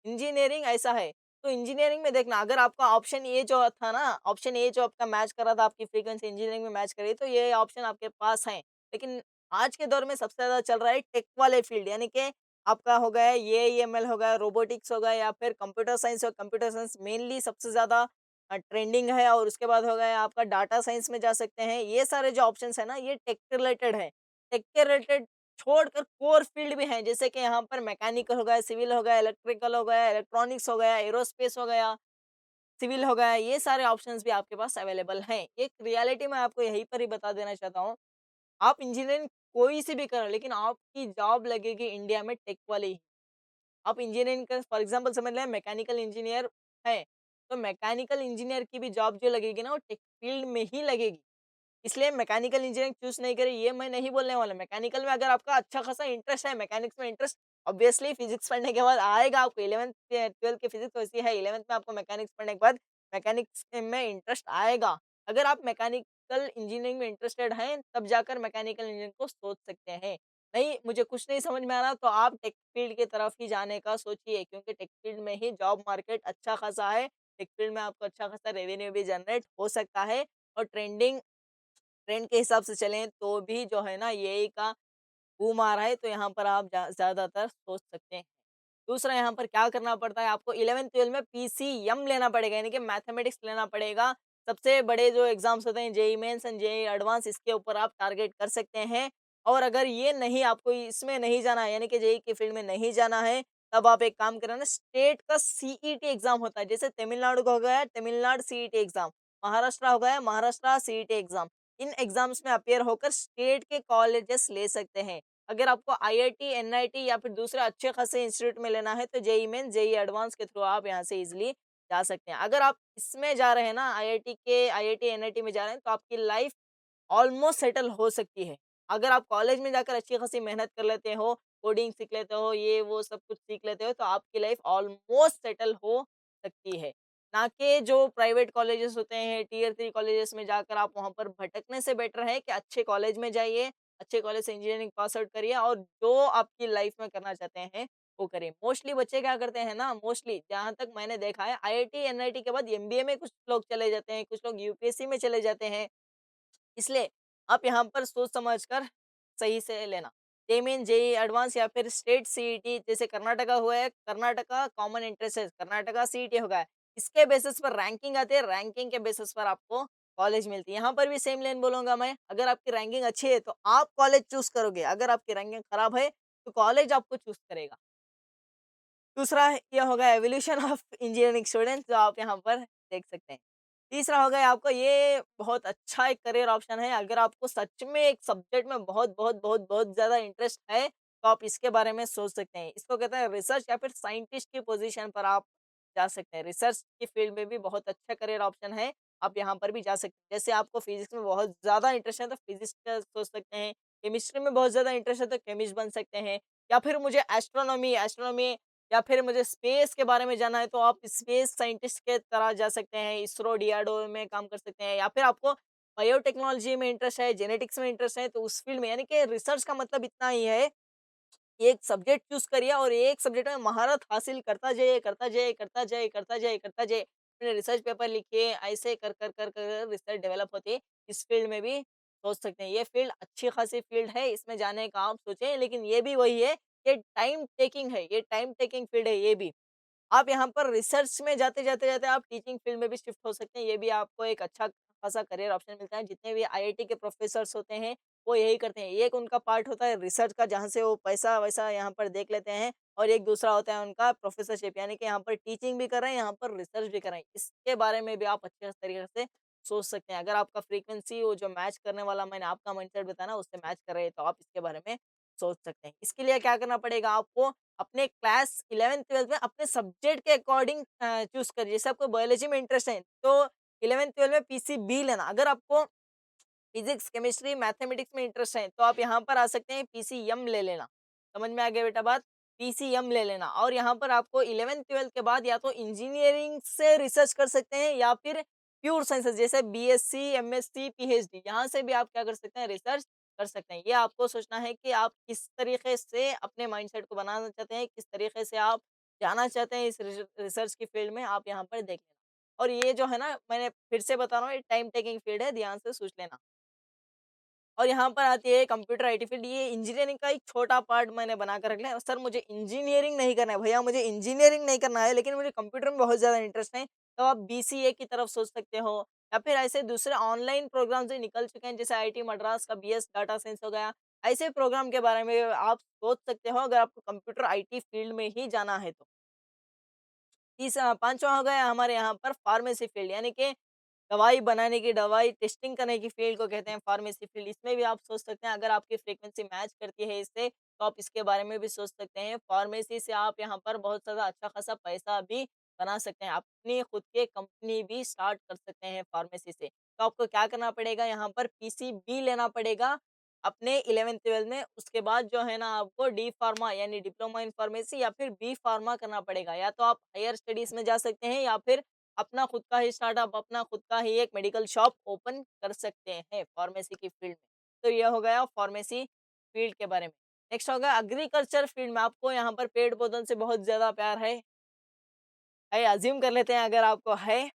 इंजीनियरिंग ऐसा है। तो इंजीनियरिंग में देखना अगर आपका ऑप्शन ए जो था ना, ऑप्शन ए जो आपका मैच कर रहा था, आपकी फ्रीक्वेंसी इंजीनियरिंग में मैच कर रही है, तो ये ऑप्शन आपके पास हैं। लेकिन आज के दौर में सबसे ज़्यादा चल रहा है टेक वाले फील्ड यानी कि आपका हो गया एआई-एमएल हो गया, रोबोटिक्स हो गया या फिर कंप्यूटर साइंस मेनली सबसे ज़्यादा ट्रेंडिंग है और उसके बाद हो गया आपका डाटा साइंस में जा सकते हैं। ये सारे जो ऑप्शंस हैं ना, ये टेक रिलेटेड है। टेक के रिलेटेड छोड़कर कोर फील्ड भी हैं, जैसे कि यहाँ पर मैकेनिकल हो गया, सिविल हो गया, इलेक्ट्रिकल हो गया, इलेक्ट्रॉनिक्स हो गया, एरोस्पेस हो गया, सिविल हो गया, ये सारे ऑप्शंस भी आपके पास अवेलेबल हैं। एक रियलिटी मैं आपको यहीं पर ही बता देना चाहता हूँ, आप इंजीनियरिंग कोई सी भी करो, लेकिन आपकी जॉब लगेगी इंडिया में टेक वाली ही। आप इंजीनियरिंग का फॉर एग्ज़ाम्पल समझ लें मैकेनिकल इंजीनियर है, तो मैकेनिकल इंजीनियर की भी जॉब जो लगेगी ना, वो टेक फील्ड में ही लगेगी। इसलिए मैकेनिकल इंजीनियरिंग चूज़ नहीं करें, ये मैं नहीं बोलने वाला। मैकेनिकल में अगर आपका अच्छा खासा इंटरेस्ट है, मैकेनिक्स में इंटरेस्ट ऑब्वियसली फिज़िक्स पढ़ने के बाद आएगा आपको 11th के 12th की फिज़िक्स वैसी है, 11th में आपको मैकेनिक्स पढ़ने के बाद मैकेनिक्स में इंटरेस्ट आएगा। अगर आप मैकेनिकल इंजीनियरिंग में इंटरेस्टेड हैं, तब जाकर मैकेनिकल इंजीनियरिंग को सोच सकते हैं। नहीं, मुझे कुछ नहीं समझ में आ रहा, तो आप टेक फील्ड की तरफ ही जाने का सोचिए, क्योंकि टेक फील्ड में ही जॉब मार्केट अच्छा खासा है। टेक फील्ड में आपको अच्छा खासा रेवेन्यू भी जनरेट हो सकता है और ट्रेंड के हिसाब से चलें तो भी जो है ना यही का बूम आ रहा है, तो यहाँ पर आप ज़्यादातर सोच सकते हैं। दूसरा यहाँ पर क्या करना पड़ता है आपको 11th-12 में पीसीएम लेना पड़ेगा, यानी कि मैथमेटिक्स लेना पड़ेगा। सबसे बड़े जो एग्ज़ाम्स होते हैं JEE mains and JEE advance, इसके ऊपर आप टारगेट कर सकते हैं। और अगर ये नहीं, आपको इसमें नहीं जाना है, यानी कि जेईई की फील्ड में नहीं जाना है, तब आप एक काम करें ना, स्टेट का सीईटी एग्ज़ाम होता है। जैसे तमिलनाडु का हो गया तमिलनाडु सीईटी एग्ज़ाम, महाराष्ट्र हो गया महाराष्ट्र सीईटी एग्ज़ाम। इन एग्ज़ाम्स में अपीयर होकर स्टेट के कॉलेजेस ले सकते हैं। अगर आपको आईआईटी, एनआईटी या फिर दूसरे अच्छे खासे इंस्टीट्यूट में लेना है, तो जेईई मेंस, जेईई एडवांस के थ्रू आप यहाँ से ईज़िली जा सकते हैं। अगर आप इसमें जा रहे हैं ना, आईआईटी, एनआईटी में जा रहे हैं, तो आपकी लाइफ़ ऑलमोस्ट सेटल हो सकती है। अगर आप कॉलेज में जाकर अच्छी खासी मेहनत कर लेते हो, कोडिंग सीख लेते हो, ये वो सब कुछ सीख लेते हो, तो आपकी लाइफ़ ऑलमोस्ट सेटल हो सकती है। ना कि जो प्राइवेट कॉलेजेस होते हैं, टियर 3 कॉलेजेस में जाकर आप वहाँ पर भटकने से बेटर है कि अच्छे कॉलेज में जाइए, अच्छे कॉलेज से इंजीनियरिंग पास आउट करिए और जो आपकी लाइफ़ में करना चाहते हैं, वो करिए। मोस्टली बच्चे क्या करते हैं ना, मोस्टली जहाँ तक मैंने देखा है, आईआईटी, एनआईटी के बाद एमबीए में कुछ लोग चले जाते हैं, कुछ लोग यूपीएससी में चले जाते हैं। इसलिए आप यहाँ पर सोच समझ कर सही से लेना। जेईई, जेईई एडवांस या फिर स्टेट सीईटी, जैसे कर्नाटका हुआ है, कर्नाटका कॉमन एंट्रेंस है, कर्नाटका सीईटी हो गया। इसके बेसिस पर रैंकिंग आती है, रैंकिंग के बेसिस पर आपको कॉलेज मिलती है। यहाँ पर भी सेम लाइन बोलूँगा मैं, अगर आपकी रैंकिंग अच्छी है तो आप कॉलेज चूज़ करोगे, अगर आपकी रैंकिंग खराब है तो कॉलेज आपको चूज़ करेगा। दूसरा ये होगा एवोल्यूशन ऑफ इंजीनियरिंग स्टूडेंट्स, जो आप यहाँ पर देख सकते हैं। तीसरा हो गया आपको, ये बहुत अच्छा एक करियर ऑप्शन है, अगर आपको सच में एक सब्जेक्ट में बहुत ज़्यादा इंटरेस्ट है, तो आप इसके बारे में सोच सकते हैं। इसको कहते हैं रिसर्च या फिर साइंटिस्ट की पोज़ीशन पर आप जा सकते हैं। रिसर्च की फील्ड में भी बहुत अच्छा करियर ऑप्शन है, आप यहाँ पर भी जा सकते हैं। जैसे आपको फिज़िक्स में बहुत ज़्यादा इंटरेस्ट है, तो फिज़िक्स का सोच सकते हैं। केमिस्ट्री में बहुत ज़्यादा इंटरेस्ट है, तो केमिस्ट बन सकते हैं। या फिर मुझे एस्ट्रोनॉमी एस्ट्रोनॉमी या फिर मुझे स्पेस के बारे में जानना है, तो आप स्पेस साइंटिस्ट के तरह जा सकते हैं, इसरो, डीआरडीओ में काम कर सकते हैं, या फिर आपको बायोटेक्नोलॉजी में इंटरेस्ट है, जेनेटिक्स में इंटरेस्ट है, तो उस फील्ड में, यानी कि रिसर्च का मतलब इतना ही है, एक सब्जेक्ट चूज़ करिए और एक सब्जेक्ट में महारत हासिल करता जाइए, करता जाइए, करता जाइए, करता जाइए, करता जाइए। अपने रिसर्च पेपर लिखिए, ऐसे कर रिसर्च डेवलप होती है। इस फील्ड में भी सोच सकते हैं। ये फील्ड अच्छी खासी फील्ड है, इसमें जाने का आप सोचें, लेकिन ये भी वही है, ये टाइम टेकिंग है, ये टाइम टेकिंग फील्ड है ये भी। आप यहाँ पर रिसर्च में जाते-जाते आप टीचिंग फील्ड में भी शिफ्ट हो सकते हैं, ये भी आपको एक अच्छा खासा करियर ऑप्शन मिलता है। जितने भी आईआईटी के प्रोफ़ेसर्स होते हैं, वो यही करते हैं। एक उनका पार्ट होता है रिसर्च का, जहाँ से वो पैसा-वैसा यहाँ पर देख लेते हैं, और एक दूसरा होता है उनका प्रोफ़ेसरशिप, यानी कि यहाँ पर टीचिंग भी कर रहे हैं, यहाँ पर रिसर्च भी कर रहे हैं। इसके बारे में भी आप अच्छे तरीके से सोच सकते हैं। अगर आपका फ्रीक्वेंसी वो जो मैच करने वाला मैंने आपका माइंडसेट बताया ना, उससे मैच कर रहे हैं, तो आप इसके बारे में सोच सकते हैं। इसके लिए क्या करना पड़ेगा आपको, अपने क्लास 11th-12th में अपने सब्जेक्ट के अकॉर्डिंग चूज़ करिए। जैसे आपको बायोलॉजी में इंटरेस्ट है, तो 11th-12th में पीसीबी लेना। अगर आपको फिज़िक्स, केमिस्ट्री, मैथमेटिक्स में इंटरेस्ट है, तो आप यहाँ पर आ सकते हैं, पीसीएम ले लेना। समझ में आ गया बेटा बात? पीसीएम ले लेना, और यहाँ पर आपको 11th-12th के बाद या तो इंजीनियरिंग से रिसर्च कर सकते हैं, या फिर प्योर साइंसेज़ जैसे बीएससी, एमएससी, पीएचडी, यहाँ से भी आप क्या कर सकते हैं, रिसर्च कर सकते हैं। ये आपको सोचना है कि आप किस तरीके से अपने माइंडसेट को बनाना चाहते हैं, किस तरीके से आप जाना चाहते हैं इस रिसर्च की फील्ड में, आप यहाँ पर देख लेना। और ये जो है ना, मैंने फिर से बता रहा हूँ, ये टाइम टेकिंग फील्ड है, ध्यान से सोच लेना। और यहाँ पर आती है कंप्यूटर आईटी फील्ड, ये इंजीनियरिंग का एक छोटा पार्ट मैंने बना कर रख लिया है। सर मुझे इंजीनियरिंग नहीं करना है, भैया मुझे इंजीनियरिंग नहीं करना है, लेकिन मुझे कंप्यूटर में बहुत ज़्यादा इंटरेस्ट है, तो आप बीसीए की तरफ सोच सकते हो, या फिर ऐसे दूसरे ऑनलाइन प्रोग्राम जो निकल चुके हैं, जैसे आईआईटी मद्रास का बीएस डाटा साइंस हो गया, ऐसे प्रोग्राम के बारे में आप सोच सकते हो, अगर आपको कंप्यूटर आईटी फील्ड में ही जाना है तो। पाँचवाँ हो गया हमारे यहाँ पर फार्मेसी फील्ड, यानी कि दवाई बनाने की, दवाई टेस्टिंग करने की फ़ील्ड को कहते हैं फार्मेसी फ़ील्ड। इसमें भी आप सोच सकते हैं, अगर आपकी फ्रीक्वेंसी मैच करती है इससे, तो आप इसके बारे में भी सोच सकते हैं। फार्मेसी से आप यहाँ पर बहुत ज़्यादा अच्छा खासा पैसा भी बना सकते हैं, अपनी खुद की कंपनी भी स्टार्ट कर सकते हैं फार्मेसी से। तो आपको क्या करना पड़ेगा यहाँ पर पीसीबी लेना पड़ेगा अपने 11th-12th में, उसके बाद जो है ना आपको डी फार्मा यानी डिप्लोमा इन फार्मेसी या फिर बी फार्मा करना पड़ेगा। या तो आप हायर स्टडीज़ में जा सकते हैं या फिर अपना खुद का ही स्टार्टअप, अपना खुद का ही एक मेडिकल शॉप ओपन कर सकते हैं फार्मेसी की फील्ड में। तो ये हो गया फार्मेसी फील्ड के बारे में। नेक्स्ट हो गया एग्रीकल्चर फील्ड में, आपको यहाँ पर पेड़-पौधों से बहुत ज़्यादा प्यार है, अज़्यूम कर लेते हैं अगर आपको है,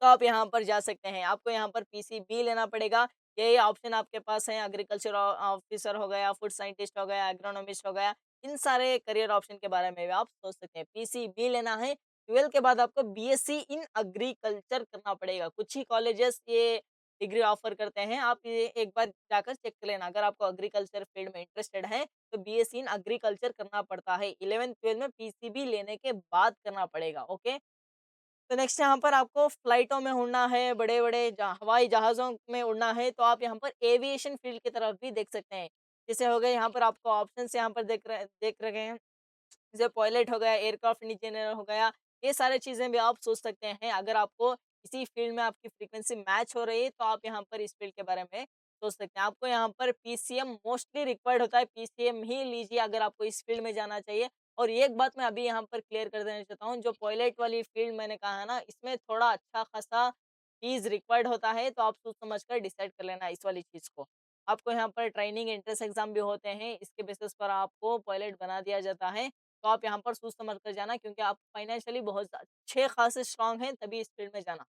तो आप यहाँ पर जा सकते हैं। आपको यहाँ पर पीसीबी लेना पड़ेगा। यही ऑप्शन आपके पास है, एग्रीकल्चर ऑफिसर हो गया, फूड साइंटिस्ट हो गया, एग्रोनॉमिस्ट हो गया, इन सारे करियर ऑप्शन के बारे में भी आप सोच सकते हैं। पीसीबी लेना है, 12 के बाद आपको बीएससी इन एग्रीकल्चर करना पड़ेगा। कुछ ही कॉलेजेस ये डिग्री ऑफर करते हैं, आप ये एक बार जाकर चेक कर लेना। अगर आपको एग्रीकल्चर फील्ड में इंटरेस्टेड है, तो बीएससी इन एग्रीकल्चर करना पड़ता है। 11th-12th में पीसीबी लेने के बाद करना पड़ेगा, ओके? तो नेक्स्ट यहाँ पर आपको फ्लाइटों में उड़ना है, बड़े-बड़े हवाई जहाज़ों में उड़ना है, तो आप यहाँ पर एविएशन फ़ील्ड की तरफ भी देख सकते हैं। जैसे हो गए यहाँ पर आपको ऑप्शंस यहाँ पर देख रखे हैं। जैसे पायलट हो गया, एयरक्राफ्ट इंजीनियर हो गया, ये सारी चीज़ें भी आप सोच सकते हैं। अगर आपको इसी फ़ील्ड में आपकी फ्रीक्वेंसी मैच हो रही है, तो आप यहाँ पर इस फ़ील्ड के बारे में सोच सकते हैं। आपको यहाँ पर पीसीएम मोस्टली रिक्वायर्ड होता है, पीसीएम ही लीजिए अगर आपको इस फ़ील्ड में जाना चाहिए। और एक बात मैं अभी यहाँ पर क्लियर कर देना चाहता हूँ, जो पायलट वाली फ़ील्ड मैंने कहा है ना, इसमें थोड़ा अच्छा खासा फीस रिक्वायर्ड होता है, तो आप सोच समझ कर डिसाइड कर लेना इस वाली चीज़ को। आपको यहाँ पर ट्रेनिंग एंट्रेंस एग्ज़ाम भी होते हैं, इसके बेसिस पर आपको पायलट बना दिया जाता है। तो आप यहाँ पर सोच समझ कर जाना, क्योंकि आप फाइनेंशियली बहुत अच्छे खासे स्ट्रॉन्ग हैं, तभी इस फ़ील्ड में जाना।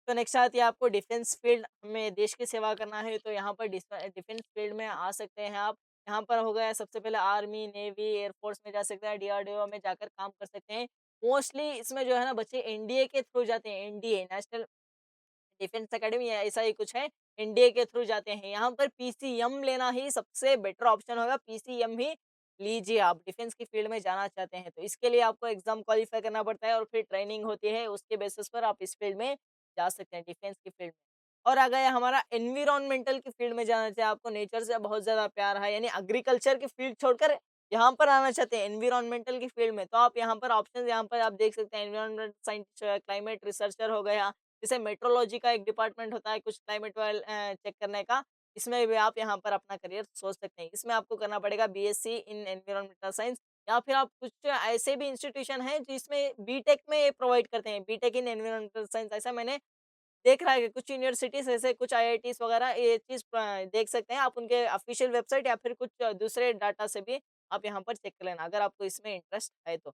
तो नेक्स्ट आती है आपको डिफेंस फील्ड में देश की सेवा करना है, तो यहाँ पर डिफेंस फील्ड में आ सकते हैं आप। यहाँ पर हो गया सबसे पहले आर्मी, नेवी, एयरफोर्स में जा सकते हैं, डीआरडीओ में जाकर काम कर सकते हैं। मोस्टली इसमें जो है ना बच्चे एनडीए के थ्रू जाते हैं, एनडीए नेशनल डिफेंस अकेडमी है, ऐसा ही कुछ है, एनडीए के थ्रू जाते हैं। यहाँ पर पीसीएम लेना ही सबसे बेटर ऑप्शन होगा, पीसीएम ही लीजिए आप डिफेंस की फील्ड में जाना चाहते हैं तो। इसके लिए आपको एग्ज़ाम क्वालीफाई करना पड़ता है और फिर ट्रेनिंग होती है, उसके बेसिस पर आप इस फील्ड में जा सकते हैं, डिफेंस की फील्ड में। और आ गया हमारा एनवायरनमेंटल की फील्ड में जाना चाहिए, आपको नेचर से बहुत ज़्यादा प्यार है, यानी एग्रीकल्चर की फील्ड छोड़कर यहाँ पर आना चाहते हैं एनवायरनमेंटल की फील्ड में, तो आप यहाँ पर ऑप्शंस यहाँ पर आप देख सकते हैं, एनवायरनमेंट साइंटिस्ट, क्लाइमेट रिसर्चर हो गया, जैसे मेट्रोलॉजी का एक डिपार्टमेंट होता है कुछ क्लाइमेट चेक करने का, इसमें भी आप यहाँ पर अपना करियर सोच सकते हैं। इसमें आपको करना पड़ेगा बीएससी इन एनवायरमेंटल साइंस, या फिर आप कुछ ऐसे भी इंस्टीट्यूशन हैं जिसमें बीटेक में ये प्रोवाइड करते हैं, बीटेक इन एनवायरमेंटल साइंस, ऐसा मैंने देख रहा है कि कुछ यूनिवर्सिटीज़ ऐसे कुछ आईआईटीज़ वगैरह ये चीज़ देख सकते हैं आप उनके ऑफिशियल वेबसाइट या फिर कुछ दूसरे डाटा से भी आप यहाँ पर चेक कर लेना, अगर आपको इसमें इंटरेस्ट है तो।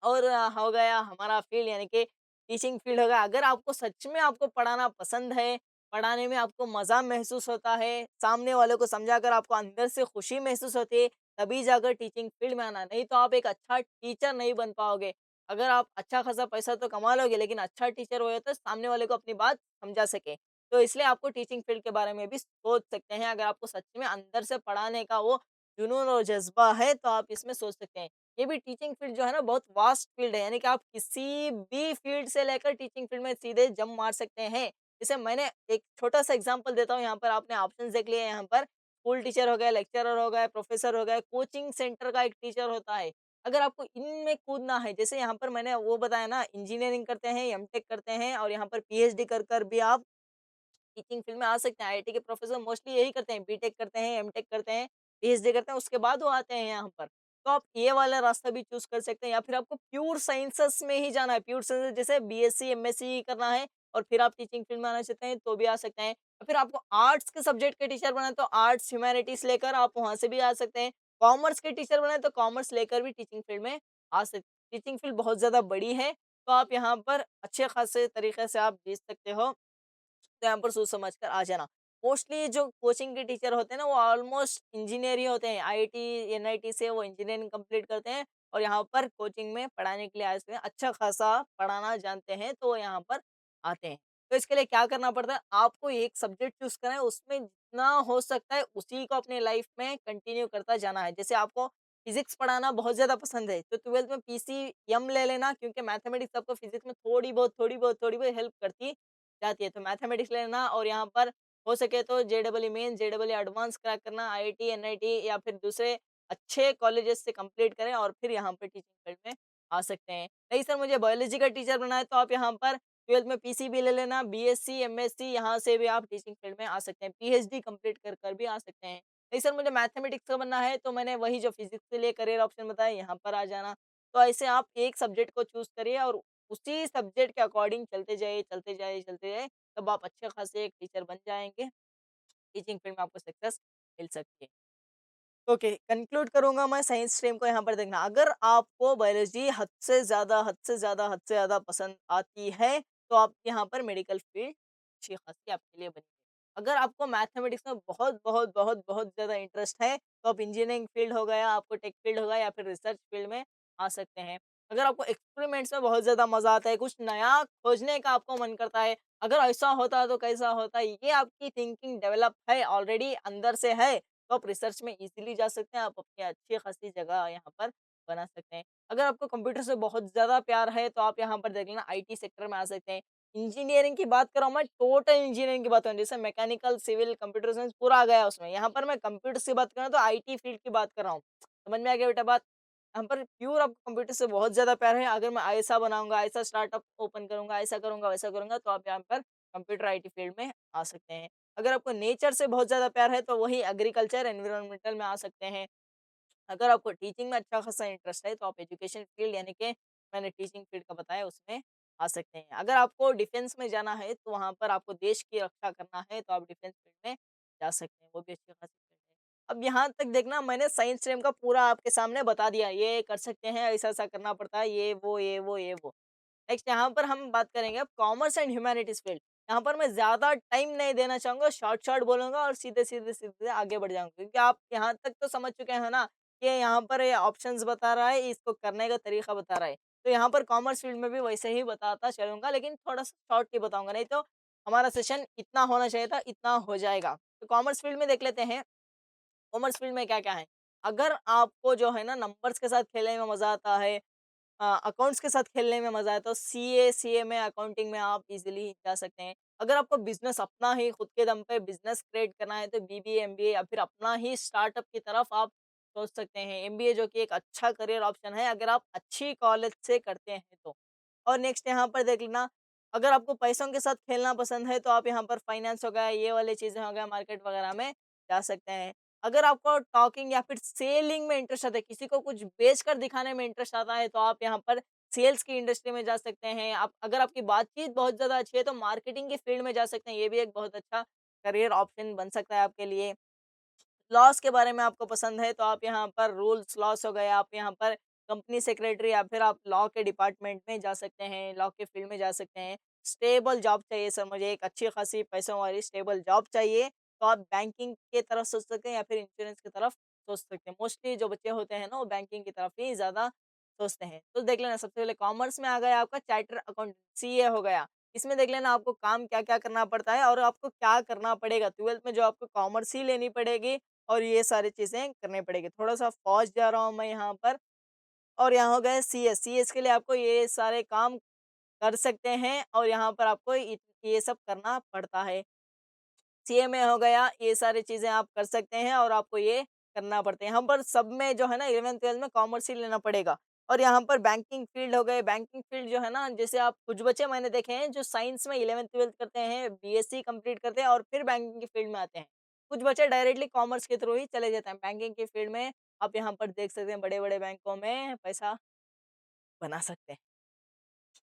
और हो गया हमारा फ़ील्ड यानी कि टीचिंग फ़ील्ड हो गया। अगर आपको सच में आपको पढ़ाना पसंद है, पढ़ाने में आपको मज़ा महसूस होता है, सामने वालों को समझाकर आपको अंदर से खुशी महसूस होती है, तभी जाकर टीचिंग फ़ील्ड में आना, नहीं तो आप एक अच्छा टीचर नहीं बन पाओगे। अगर आप अच्छा खासा पैसा तो कमा लोगे, लेकिन अच्छा टीचर हुए तो सामने वाले को अपनी बात समझा सकें। तो इसलिए आपको टीचिंग फ़ील्ड के बारे में भी सोच सकते हैं, अगर आपको सच में अंदर से पढ़ाने का वो जुनून और जज़्बा है, तो आप इसमें सोच सकते हैं। ये भी टीचिंग फील्ड जो है ना बहुत वास्ट फील्ड है, यानी कि आप किसी भी फील्ड से लेकर टीचिंग फील्ड में सीधे जंप मार सकते हैं। जैसे मैंने एक छोटा-सा एग्ज़ाम्पल देता हूँ, यहाँ पर आपने ऑप्शंस देख लिए यहाँ पर, स्कूल टीचर हो गए, लेक्चरर हो गए, प्रोफ़ेसर हो गए, कोचिंग सेंटर का एक टीचर होता है। अगर आपको इनमें कूदना है, जैसे यहाँ पर मैंने वो बताया ना, इंजीनियरिंग करते हैं, एमटेक करते हैं और यहाँ पर पीएचडी कर कर भी आप टीचिंग फील्ड में आ सकते हैं। आईआईटी के प्रोफेसर मोस्टली यही करते हैं, बीटेक करते हैं, एमटेक करते हैं, पीएचडी करते हैं, उसके बाद वो आते हैं यहाँ पर। तो आप ये वाला रास्ता भी चूज़ कर सकते हैं, या फिर आपको प्योर साइंसेस में ही जाना है, प्योर साइंसेस जैसे बीएससी, एमएससी करना है और फिर आप टीचिंग फील्ड में आना चाहते हैं, तो भी आ सकते हैं। या फिर आपको आर्ट्स के सब्जेक्ट के टीचर बनना है, तो आर्ट्स, ह्यूमैनिटीज़ लेकर आप वहाँ से भी आ सकते हैं। कॉमर्स के टीचर बनना है, तो कॉमर्स लेकर भी टीचिंग फील्ड में आ सकते हैं। टीचिंग फील्ड बहुत ज़्यादा बड़ी है, तो आप यहाँ पर अच्छे खासे तरीके से आप जीत सकते हो। तो यहाँ पर सोच समझ कर आ जाना। मोस्टली जो कोचिंग के टीचर होते हैं ना, वो ऑलमोस्ट इंजीनियर ही होते हैं। आईआईटी, एनआईटी से वो इंजीनियरिंग कंप्लीट करते हैं और यहाँ पर कोचिंग में पढ़ाने के लिए आए हुए हैं। अच्छा खासा पढ़ाना जानते हैं, तो वो यहाँ पर आते हैं। तो इसके लिए क्या करना पड़ता है, आपको एक सब्जेक्ट चूज़ करना है, उसमें जितना हो सकता है उसी को अपने लाइफ में कंटिन्यू करता जाना है। जैसे आपको फिज़िक्स पढ़ाना बहुत ज़्यादा पसंद है, तो 12th में पीसीएम ले लेना, क्योंकि मैथमेटिक्स आपको फिज़िक्स में थोड़ी बहुत हेल्प करती जाती है। तो मैथमेटिक्स लेना और यहाँ पर हो सके तो JEE main, JEE advance crack करना, आईआईटी, एनआईटी या फिर दूसरे अच्छे कॉलेजेस से कंप्लीट करें और फिर यहाँ पे टीचिंग फील्ड में आ सकते हैं। नहीं सर मुझे बायोलॉजी का टीचर बनना है तो आप यहाँ पर 12th में पीसीबी ले लेना, बीएससी, एमएससी यहाँ से भी आप टीचिंग फील्ड में आ सकते हैं। पीएचडी कंप्लीट कर कर भी आ सकते हैं। नहीं सर मुझे मैथमेटिक्स का बनना है तो मैंने वही जो फिजिक्स के लिए करियर ऑप्शन बताया यहाँ पर आ जाना। तो ऐसे आप एक सब्जेक्ट को चूज़ करिए और उसी सब्जेक्ट के अकॉर्डिंग चलते जाइए, चलते जाइए, चलते जाइए, तब आप अच्छे खासे एक टीचर बन जाएँगे। टीचिंग फील्ड में आपको सक्सेस मिल सकती है। ओके, कंक्लूड करूँगा मैं साइंस स्ट्रीम को यहाँ पर देखना, अगर आपको बायोलॉजी हद से ज़्यादा पसंद आती है, तो आप यहाँ पर मेडिकल फील्ड अच्छी खासी आपके लिए बनी है। अगर आपको मैथमेटिक्स में बहुत ज़्यादा इंटरेस्ट है, तो आप इंजीनियरिंग फील्ड हो गया, आपको टेक फील्ड हो गया या फिर रिसर्च फील्ड में आ सकते हैं। अगर आपको एक्सपेरिमेंट्स में बहुत ज़्यादा मज़ा आता है, कुछ नया खोजने का आपको मन करता है, अगर ऐसा होता तो कैसा होता, ये आपकी थिंकिंग डेवलप है, ऑलरेडी अंदर से है, तो आप रिसर्च में इज़िली जा सकते हैं, आप अपनी अच्छी खासी जगह यहाँ पर बना सकते हैं। अगर आपको कंप्यूटर से बहुत ज़्यादा प्यार है, तो आप यहाँ पर देख लेना आईटी सेक्टर में आ सकते हैं। इंजीनियरिंग की बात कर रहा हूँ मैं, टोटल इंजीनियरिंग की बात कर रहा हूँ, जैसे मैकेनिकल, सिविल, कंप्यूटर साइंस पूरा आ गया उसमें। यहाँ पर मैं कंप्यूटर्स की बात कर रहा हूँ, तो आईटी फील्ड की बात कर रहा हूँ। समझ में आ गया बेटा बात? यहाँ पर प्योर आपको कंप्यूटर से बहुत ज़्यादा प्यार है, अगर मैं ऐसा बनाऊँगा, ऐसा स्टार्टअप ओपन करूँगा, ऐसा करूँगा, वैसा करूँगा, तो आप यहाँ पर कंप्यूटर आईटी फील्ड में आ सकते हैं। अगर आपको नेचर से बहुत ज़्यादा प्यार है तो वही एग्रीकल्चर, एनवायरमेंटल में आ सकते हैं। अगर आपको टीचिंग में अच्छा खासा इंटरेस्ट है तो आप एजुकेशन फील्ड यानी कि मैंने टीचिंग फील्ड का बताया उसमें आ सकते हैं। अगर आपको डिफेंस में जाना है तो वहाँ पर आपको देश की रक्षा करना है तो आप डिफेंस फील्ड में जा सकते हैं, वो भी अच्छी खासी फील्ड है। अब यहाँ तक देखना मैंने साइंस स्ट्रीम का पूरा आपके सामने बता दिया, ये कर सकते हैं, ऐसा-ऐसा करना पड़ता है, ये वो। नेक्स्ट यहाँ पर हम बात करेंगे अब कॉमर्स एंड ह्यूमैनिटीज़ फील्ड। यहाँ पर मैं ज़्यादा टाइम नहीं देना चाहूँगा, शॉर्ट-शॉर्ट बोलूँगा और सीधे-सीधे आगे बढ़ जाऊँगा क्योंकि आप यहाँ तक तो समझ चुके हैं ना कि यहाँ पर ये ऑप्शंस बता रहा है, इसको करने का तरीका बता रहा है। तो यहाँ पर कॉमर्स फील्ड में भी वैसे ही बताता चलूँगा लेकिन थोड़ा-सा शॉर्ट ही बताऊँगा, नहीं तो हमारा सेशन इतना होना चाहिए था, इतना हो जाएगा। तो कॉमर्स फील्ड में देख लेते हैं, कॉमर्स फील्ड में क्या-क्या है। अगर आपको जो है ना नंबर्स के साथ खेलने में मज़ा आता है, अकाउंट्स के साथ खेलने में मज़ा आया तो सीए, सीएमए, अकाउंटिंग में आप इज़िली जा सकते हैं। अगर आपको बिज़नेस अपना ही खुद के दम पे बिज़नेस क्रिएट करना है तो बीबीए, एमबीए या फिर अपना ही स्टार्टअप की तरफ आप सोच सकते हैं। एमबीए जो कि एक अच्छा करियर ऑप्शन है अगर आप अच्छी कॉलेज से करते हैं तो। और नेक्स्ट यहाँ पर देख लेना, अगर आपको पैसों के साथ खेलना पसंद है तो आप यहाँ पर फाइनेंस हो गया, ये वाली चीज़ें हो गया, मार्केट वगैरह में जा सकते हैं। अगर आपको टॉकिंग या फिर सेलिंग में इंटरेस्ट आता है, किसी को कुछ बेचकर दिखाने में इंटरेस्ट आता है, तो आप यहाँ पर सेल्स की इंडस्ट्री में जा सकते हैं। आप अगर आपकी बातचीत बहुत ज़्यादा अच्छी है, तो मार्केटिंग की फील्ड में जा सकते हैं। ये भी एक बहुत अच्छा करियर ऑप्शन बन सकता है आपके लिए। लॉज़ के बारे में आपको पसंद है, तो आप यहाँ पर रूल्स लॉज़ हो गए, आप यहाँ पर कंपनी सेक्रेटरी या फिर आप लॉ के डिपार्टमेंट में जा सकते हैं, लॉ के फील्ड में जा सकते हैं। स्टेबल जॉब चाहिए सर मुझे, एक अच्छी खासी पैसों वाली स्टेबल जॉब चाहिए, तो आप बैंकिंग की तरफ सोच सकते हैं या फिर इंश्योरेंस की तरफ सोच सकते हैं। मोस्टली जो बच्चे होते हैं ना, वो बैंकिंग की तरफ ही ज़्यादा सोचते हैं। तो देख लेना सबसे पहले कॉमर्स में आ गया आपका चार्टर अकाउंट सीए हो गया। इसमें देख लेना आपको काम क्या-क्या करना पड़ता है और आपको क्या करना पड़ेगा। 12th में जो आपको कॉमर्स ही लेनी पड़ेगी और ये सारी चीज़ें करनी पड़ेगी। थोड़ा-सा फ़ास्ट जा रहा हूँ मैं यहाँ पर और यहाँ हो गया सीएस, सीएस के लिए आपको ये सारे काम कर सकते हैं और यहाँ पर आपको ये सब करना पड़ता है। सीएमए हो गया, ये सारी चीज़ें आप कर सकते हैं और आपको ये करना पड़ता है। यहाँ पर सब में जो है ना 11th-12th में कॉमर्स ही लेना पड़ेगा और यहाँ पर बैंकिंग फील्ड हो गए, बैंकिंग फील्ड जो है ना जैसे आप कुछ बच्चे मैंने देखे हैं जो साइंस में 11th-12th करते हैं, बीएससी कंप्लीट करते हैं और फिर बैंकिंग की फील्ड में आते हैं। कुछ बच्चे डायरेक्टली कॉमर्स के थ्रू ही चले जाते हैं। बैंकिंग की फील्ड में आप यहाँ पर देख सकते हैं बड़े-बड़े बैंकों में पैसा बना सकते हैं।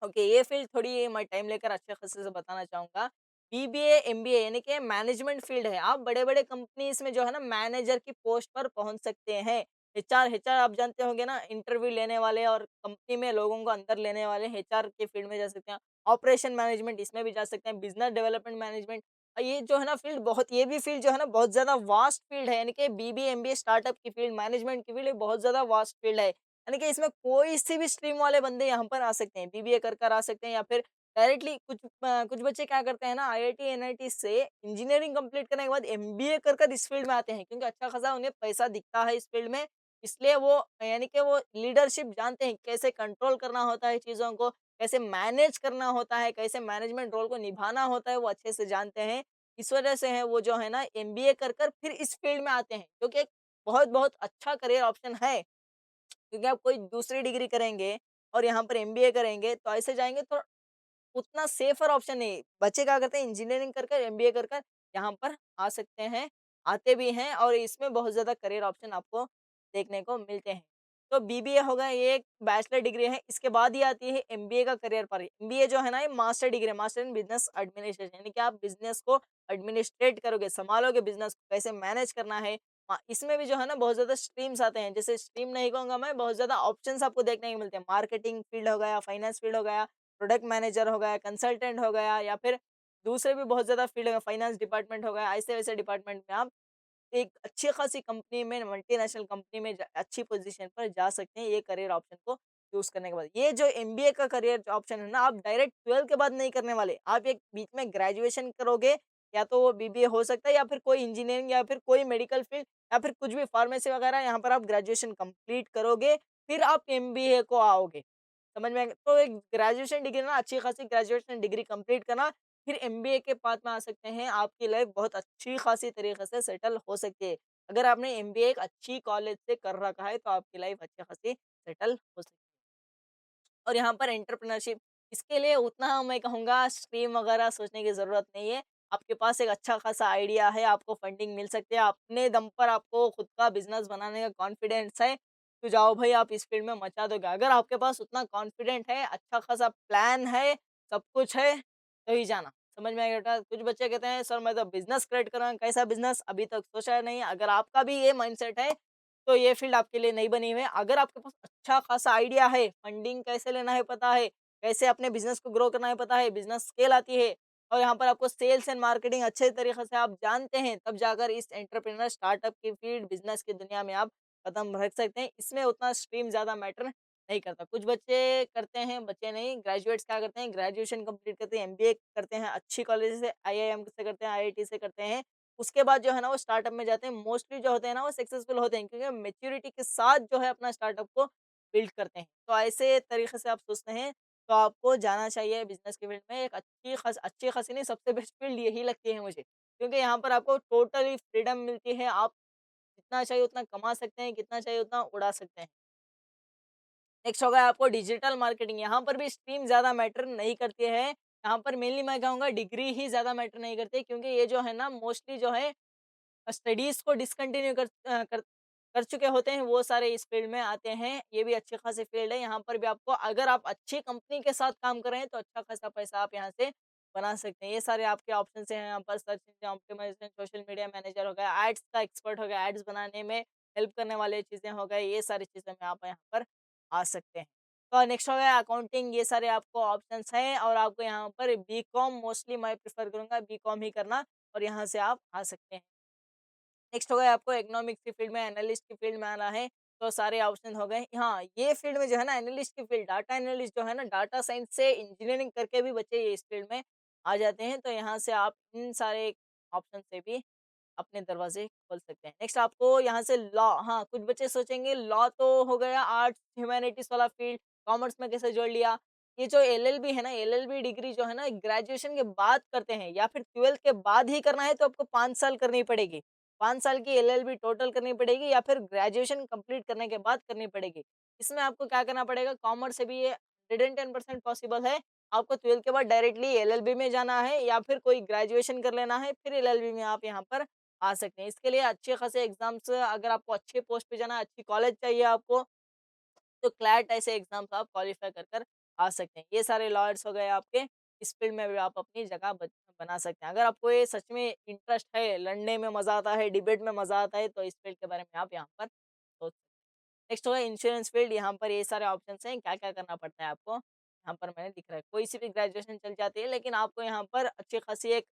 ओके, ये फ़ील्ड थोड़ी मैं टाइम लेकर अच्छे खासे से बताना चाहूँगा। बीबीए, एमबीए यानी कि मैनेजमेंट फ़ील्ड है। आप बड़े-बड़े कंपनीज़ में जो है ना मैनेजर की पोस्ट पर पहुँच सकते हैं। एचआर आप जानते होंगे ना इंटरव्यू लेने वाले और कंपनी में लोगों को अंदर लेने वाले एचआर के फ़ील्ड में जा सकते हैं। ऑपरेशन मैनेजमेंट इसमें भी जा सकते हैं। बिज़नेस डेवलपमेंट मैनेजमेंट ये जो है ना फ़ील्ड बहुत ये भी फ़ील्ड जो है ना बहुत ज़्यादा वास्ट फ़ील्ड है। यानी कि बीबीए, एमबीए स्टार्टअप की फ़ील्ड, मैनेजमेंट की फ़ील्ड ये बहुत ज़्यादा वास्ट फ़ील्ड है। यानी कि इसमें कोई-सी भी स्ट्रीम वाले बंदे यहाँ पर आ सकते हैं, बीबीए कर कर आ सकते हैं या फिर डायरेक्टली कुछ बच्चे क्या करते हैं ना आईआईटी, एनआईटी से इंजीनियरिंग कंप्लीट करने के बाद एमबीए कर कर इस फील्ड में आते हैं क्योंकि अच्छा खासा उन्हें पैसा दिखता है इस फील्ड में। इसलिए वो यानी कि वो लीडरशिप जानते हैं, कैसे कंट्रोल करना होता है चीज़ों को, कैसे मैनेज करना होता है, कैसे मैनेजमेंट रोल को निभाना होता है, वो अच्छे से जानते हैं। इस वजह से है वो जो है ना एमबीए कर कर फिर इस फील्ड में आते हैं, जो कि एक बहुत-बहुत अच्छा करियर ऑप्शन है। क्योंकि आप कोई दूसरी डिग्री करेंगे, और यहाँ पर एमबीए करेंगे, तो ऐसे जाएँगे तो उतना सेफ़र ऑप्शन नहीं। बच्चे क्या करते हैं इंजीनियरिंग कर कर, एमबीए कर कर यहाँ पर आ सकते हैं, आते भी हैं और इसमें बहुत ज़्यादा करियर ऑप्शन आपको देखने को मिलते हैं। तो बीबीए हो गया ये एक बैचलर डिग्री है, इसके बाद ही आती है एमबीए का करियर पार्ट। एमबीए जो है ना ये मास्टर डिग्री है, मास्टर इन बिज़नेस एडमिनिस्ट्रेशन यानी कि आप बिज़नेस को एडमिनिस्ट्रेट करोगे, सँभालोगे बिज़नेस को, कैसे मैनेज करना है। इसमें भी जो है ना बहुत ज़्यादा स्ट्रीम्स आते हैं, जैसे स्ट्रीम नहीं कहूँगा मैं, बहुत ज़्यादा ऑप्शंस आपको देखने को मिलते हैं। मार्केटिंग फील्ड हो गया, फाइनेंस फील्ड हो गया, प्रोडक्ट मैनेजर हो गया, कंसल्टेंट हो गया या फिर दूसरे भी बहुत ज़्यादा फील्ड है, फाइनेंस डिपार्टमेंट हो गया, ऐसे-वैसे डिपार्टमेंट में आप एक अच्छी खासी कंपनी में, मल्टीनेशनल कंपनी में अच्छी पोजीशन पर जा सकते हैं, ये करियर ऑप्शन को चूज़ करने के बाद। ये जो एमबीए का करियर ऑप्शन है ना, आप डायरेक्ट 12th के बाद नहीं करने वाले। आप एक बीच में ग्रेजुएशन करोगे, या तो वो बीबीए हो सकता है या फिर कोई इंजीनियरिंग या फिर कोई मेडिकल फील्ड या फिर कुछ भी फार्मेसी वगैरह यहाँ पर आप ग्रेजुएशन कंप्लीट करोगे, फिर आप एमबीए को आओगे। समझ में आ गया? तो एक ग्रेजुएशन डिग्री ना अच्छी खासी ग्रेजुएशन डिग्री कंप्लीट करना, फिर एमबीए के पाथ में आ सकते हैं, आपकी लाइफ बहुत अच्छी खासी तरीके से सेटल हो सकती है। अगर आपने एमबीए एक अच्छी कॉलेज से कर रखा है, तो आपकी लाइफ अच्छी खासी सेटल हो सकती है। और यहाँ पर एंटरप्रेन्योरशिप इसके लिए उतना मैं कहूँगा स्ट्रीम वगैरह सोचने की ज़रूरत नहीं है। आपके पास एक अच्छा खासा आइडिया है, आपको फंडिंग मिल सकती है, अपने दम पर आपको खुद का बिज़नेस बनाने का कॉन्फिडेंस है, तो जाओ भाई आप इस फील्ड में मचा दोगे। अगर आपके पास उतना कॉन्फिडेंट है, अच्छा खासा प्लान है, सब कुछ है, तो ही जाना। समझ में आया बेटा? कुछ बच्चे कहते हैं सर मैं तो बिज़नेस क्रिएट कर रहा हूँ, कैसा बिज़नेस? अभी तक सोचा नहीं। अगर आपका भी ये माइंडसेट है तो ये फ़ील्ड आपके लिए नहीं बनी हुई है। अगर आपके पास अच्छा खासा आइडिया है, फंडिंग कैसे लेना है पता है, कैसे अपने बिज़नेस को ग्रो करना है पता है, बिज़नेस स्केल आती है और यहाँ पर आपको सेल्स एंड मार्केटिंग अच्छे तरीके से आप जानते हैं, तब जाकर इस एंटरप्रेन्योर स्टार्टअप की फ़ील्ड, बिज़नेस की दुनिया में आप कदम रख सकते हैं। इसमें उतना स्ट्रीम ज़्यादा मैटर नहीं करता। कुछ बच्चे करते हैं, बच्चे नहीं, ग्रेजुएट्स क्या करते हैं, ग्रेजुएशन कंप्लीट करते हैं, एमबीए करते हैं, अच्छी कॉलेज से आईआईएम से करते हैं, आईआईटी से करते हैं। उसके बाद जो है ना वो स्टार्टअप में जाते हैं, मोस्टली जो होते हैं ना वो सक्सेसफुल होते हैं क्योंकि मैच्योरिटी के साथ जो है अपना स्टार्टअप को बिल्ड करते हैं। तो ऐसे तरीके से आप सोचते हैं तो आपको जाना चाहिए बिज़नेस की फील्ड में। एक अच्छी खासी नहीं सबसे बेस्ट फील्ड यही लगती है मुझे। क्योंकि यहाँ पर आपको टोटली फ्रीडम मिलती है, आप जितना चाहिए उतना कमा सकते हैं, कितना चाहिए उतना उड़ा सकते हैं। नेक्स्ट होगा आपको डिजिटल मार्केटिंग, यहाँ पर भी स्ट्रीम ज़्यादा मैटर नहीं करती है। यहाँ पर मेनली मैं कहूँगा डिग्री ही ज़्यादा मैटर नहीं करती है क्योंकि ये जो है ना मोस्टली जो है स्टडीज़ को डिसकंटिन्यू कर चुके होते हैं, वो सारे इस फ़ील्ड में आते हैं। ये भी अच्छी खासी फ़ील्ड है, यहाँ पर भी आपको अगर आप अच्छी कंपनी के साथ काम कर रहे हैं, तो अच्छा खासा पैसा आप यहाँ से बना सकते हैं। ये सारे आपके ऑप्शंस हैं यहाँ पर search engine optimisation, social media manager हो गया, एड्स का एक्सपर्ट हो गया, एड्स बनाने में हेल्प करने वाली चीज़ें हो गई, ये सारी चीज़ें में आप यहाँ पर आ सकते हैं। तो नेक्स्ट हो गया अकाउंटिंग, ये सारे आपको ऑप्शंस हैं और आपको यहाँ पर बीकॉम मोस्टली मैं प्रेफ़र करूँगा बीकॉम ही करना और यहाँ से आप आ सकते हैं। नेक्स्ट हो गया आपको इकोनॉमिक्स की फील्ड में एनालिस्ट की फील्ड में आना है, तो सारे ऑप्शन हो गए। हाँ, ये फील्ड में जो है ना एनालिस्ट की फील्ड डाटा एनालिस्ट जो है ना डाटा साइंस से इंजीनियरिंग करके भी बच्चे ये इस फील्ड में आ जाते हैं, तो यहाँ से आप इन सारे ऑप्शन से भी अपने दरवाजे खोल सकते हैं। नेक्स्ट आपको यहाँ से लॉ, हाँ, कुछ बच्चे सोचेंगे लॉ तो हो गया आर्ट्स ह्यूमैनिटीज़ वाला फील्ड, कॉमर्स में कैसे जोड़ लिया? ये जो एलएलबी है ना, एलएलबी डिग्री जो है ना ग्रेजुएशन के बाद करते हैं या फिर 12th के बाद ही करना है तो आपको 5 साल करनी पड़ेगी। 5 साल की एलएलबी टोटल करनी पड़ेगी या फिर ग्रेजुएशन कंप्लीट करने के बाद करनी पड़ेगी। इसमें आपको क्या करना पड़ेगा, कॉमर्स से भी ये 110% पॉसिबल है। आपको 12th के बाद डायरेक्टली एलएलबी में जाना है या फिर कोई ग्रेजुएशन कर लेना है, फिर एलएलबी में आप यहाँ पर आ सकते हैं। इसके लिए अच्छे खासे एग्ज़ाम्स, अगर आपको अच्छे पोस्ट पे जाना है, अच्छी कॉलेज चाहिए आपको, तो क्लैट ऐसे एग्ज़ाम्स आप क्वालीफाई कर कर आ सकते हैं। ये सारे लॉयर्स हो गए आपके, इस फ़ील्ड में भी आप अपनी जगह बना सकते हैं। अगर आपको ये सच में इंटरेस्ट है, लड़ने में मज़ा आता है, डिबेट में मज़ा आता है, तो इस फ़ील्ड के बारे में आप यहाँ पर सोच। नेक्स्ट होगा इंश्योरेंस फील्ड, यहाँ पर ये सारे ऑप्शंस हैं, क्या-क्या करना पड़ता है आपको, यहाँ पर मैंने दिख रहा है। कोई सी भी ग्रेजुएशन चल जाती है, लेकिन आपको यहाँ पर अच्छी खासी एक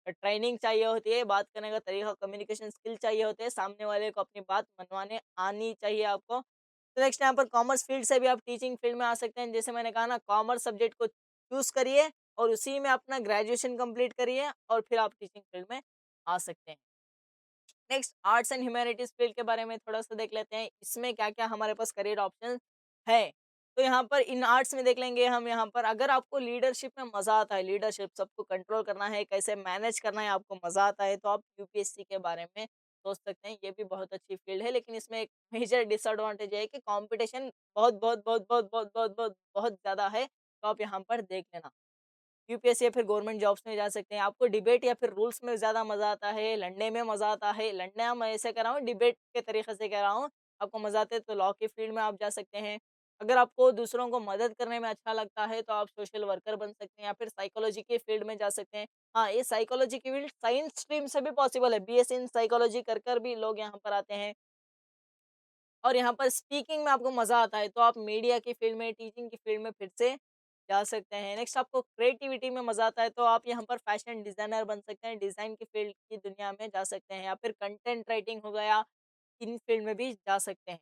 ट्रेनिंग चाहिए होती है, बात करने का तरीका, कम्युनिकेशन स्किल चाहिए होते हैं, सामने वाले को अपनी बात मनवाने आनी चाहिए आपको। तो नेक्स्ट यहाँ पर कॉमर्स फील्ड से भी आप टीचिंग फील्ड में आ सकते हैं। जैसे मैंने कहा ना कॉमर्स सब्जेक्ट को चूज़ करिए और उसी में अपना ग्रेजुएशन कंप्लीट करिए और फिर आप टीचिंग फील्ड में आ सकते हैं। Next arts and humanities field के बारे में थोड़ा-सा देख लेते हैं। इसमें क्या-क्या हमारे पास करियर ऑप्शन है। तो यहाँ पर इन आर्ट्स में देख लेंगे हम यहाँ पर अगर आपको लीडरशिप में मज़ा आता है, लीडरशिप सबको कंट्रोल करना है, कैसे मैनेज करना है आपको मज़ा आता है, तो आप यूपीएससी के बारे में सोच सकते हैं, ये भी बहुत अच्छी फ़ील्ड है, लेकिन इसमें एक मेजर डिसएडवांटेज है कि कॉम्पिटिशन बहुत ज़्यादा है, तो आप यहाँ पर देख लेना। यूपीएससी या फिर गवर्नमेंट जॉब्स में जा सकते हैं। आपको डिबेट या फिर रूल्स में ज़्यादा मज़ा आता है, लड़ने में मज़ा आता है। लड़ना मैं ऐसे कह रहा हूँ, डिबेट के तरीके से कह रहा हूँ। आपको मज़ा आता है तो लॉ की फील्ड में आप जा सकते हैं। अगर आपको दूसरों को मदद करने में अच्छा लगता है तो आप सोशल वर्कर बन सकते हैं या फिर साइकोलॉजी के फील्ड में जा सकते हैं। हाँ, ये साइकोलॉजी की फील्ड साइंस स्ट्रीम से भी पॉसिबल है। बीएससी इन साइकोलॉजी कर भी लोग यहाँ पर आते हैं। और यहाँ पर स्पीकिंग में आपको मज़ा आता है, तो आप मीडिया की फ़ील्ड में, टीचिंग की फ़ील्ड में फिर से जा सकते हैं। नेक्स्ट आपको क्रिएटिविटी में मज़ा आता है, तो आप यहाँ पर फैशन डिज़ाइनर बन सकते हैं, डिज़ाइन की फ़ील्ड की दुनिया में जा सकते हैं या फिर कंटेंट राइटिंग हो गया, इन फ़ील्ड में भी जा सकते हैं।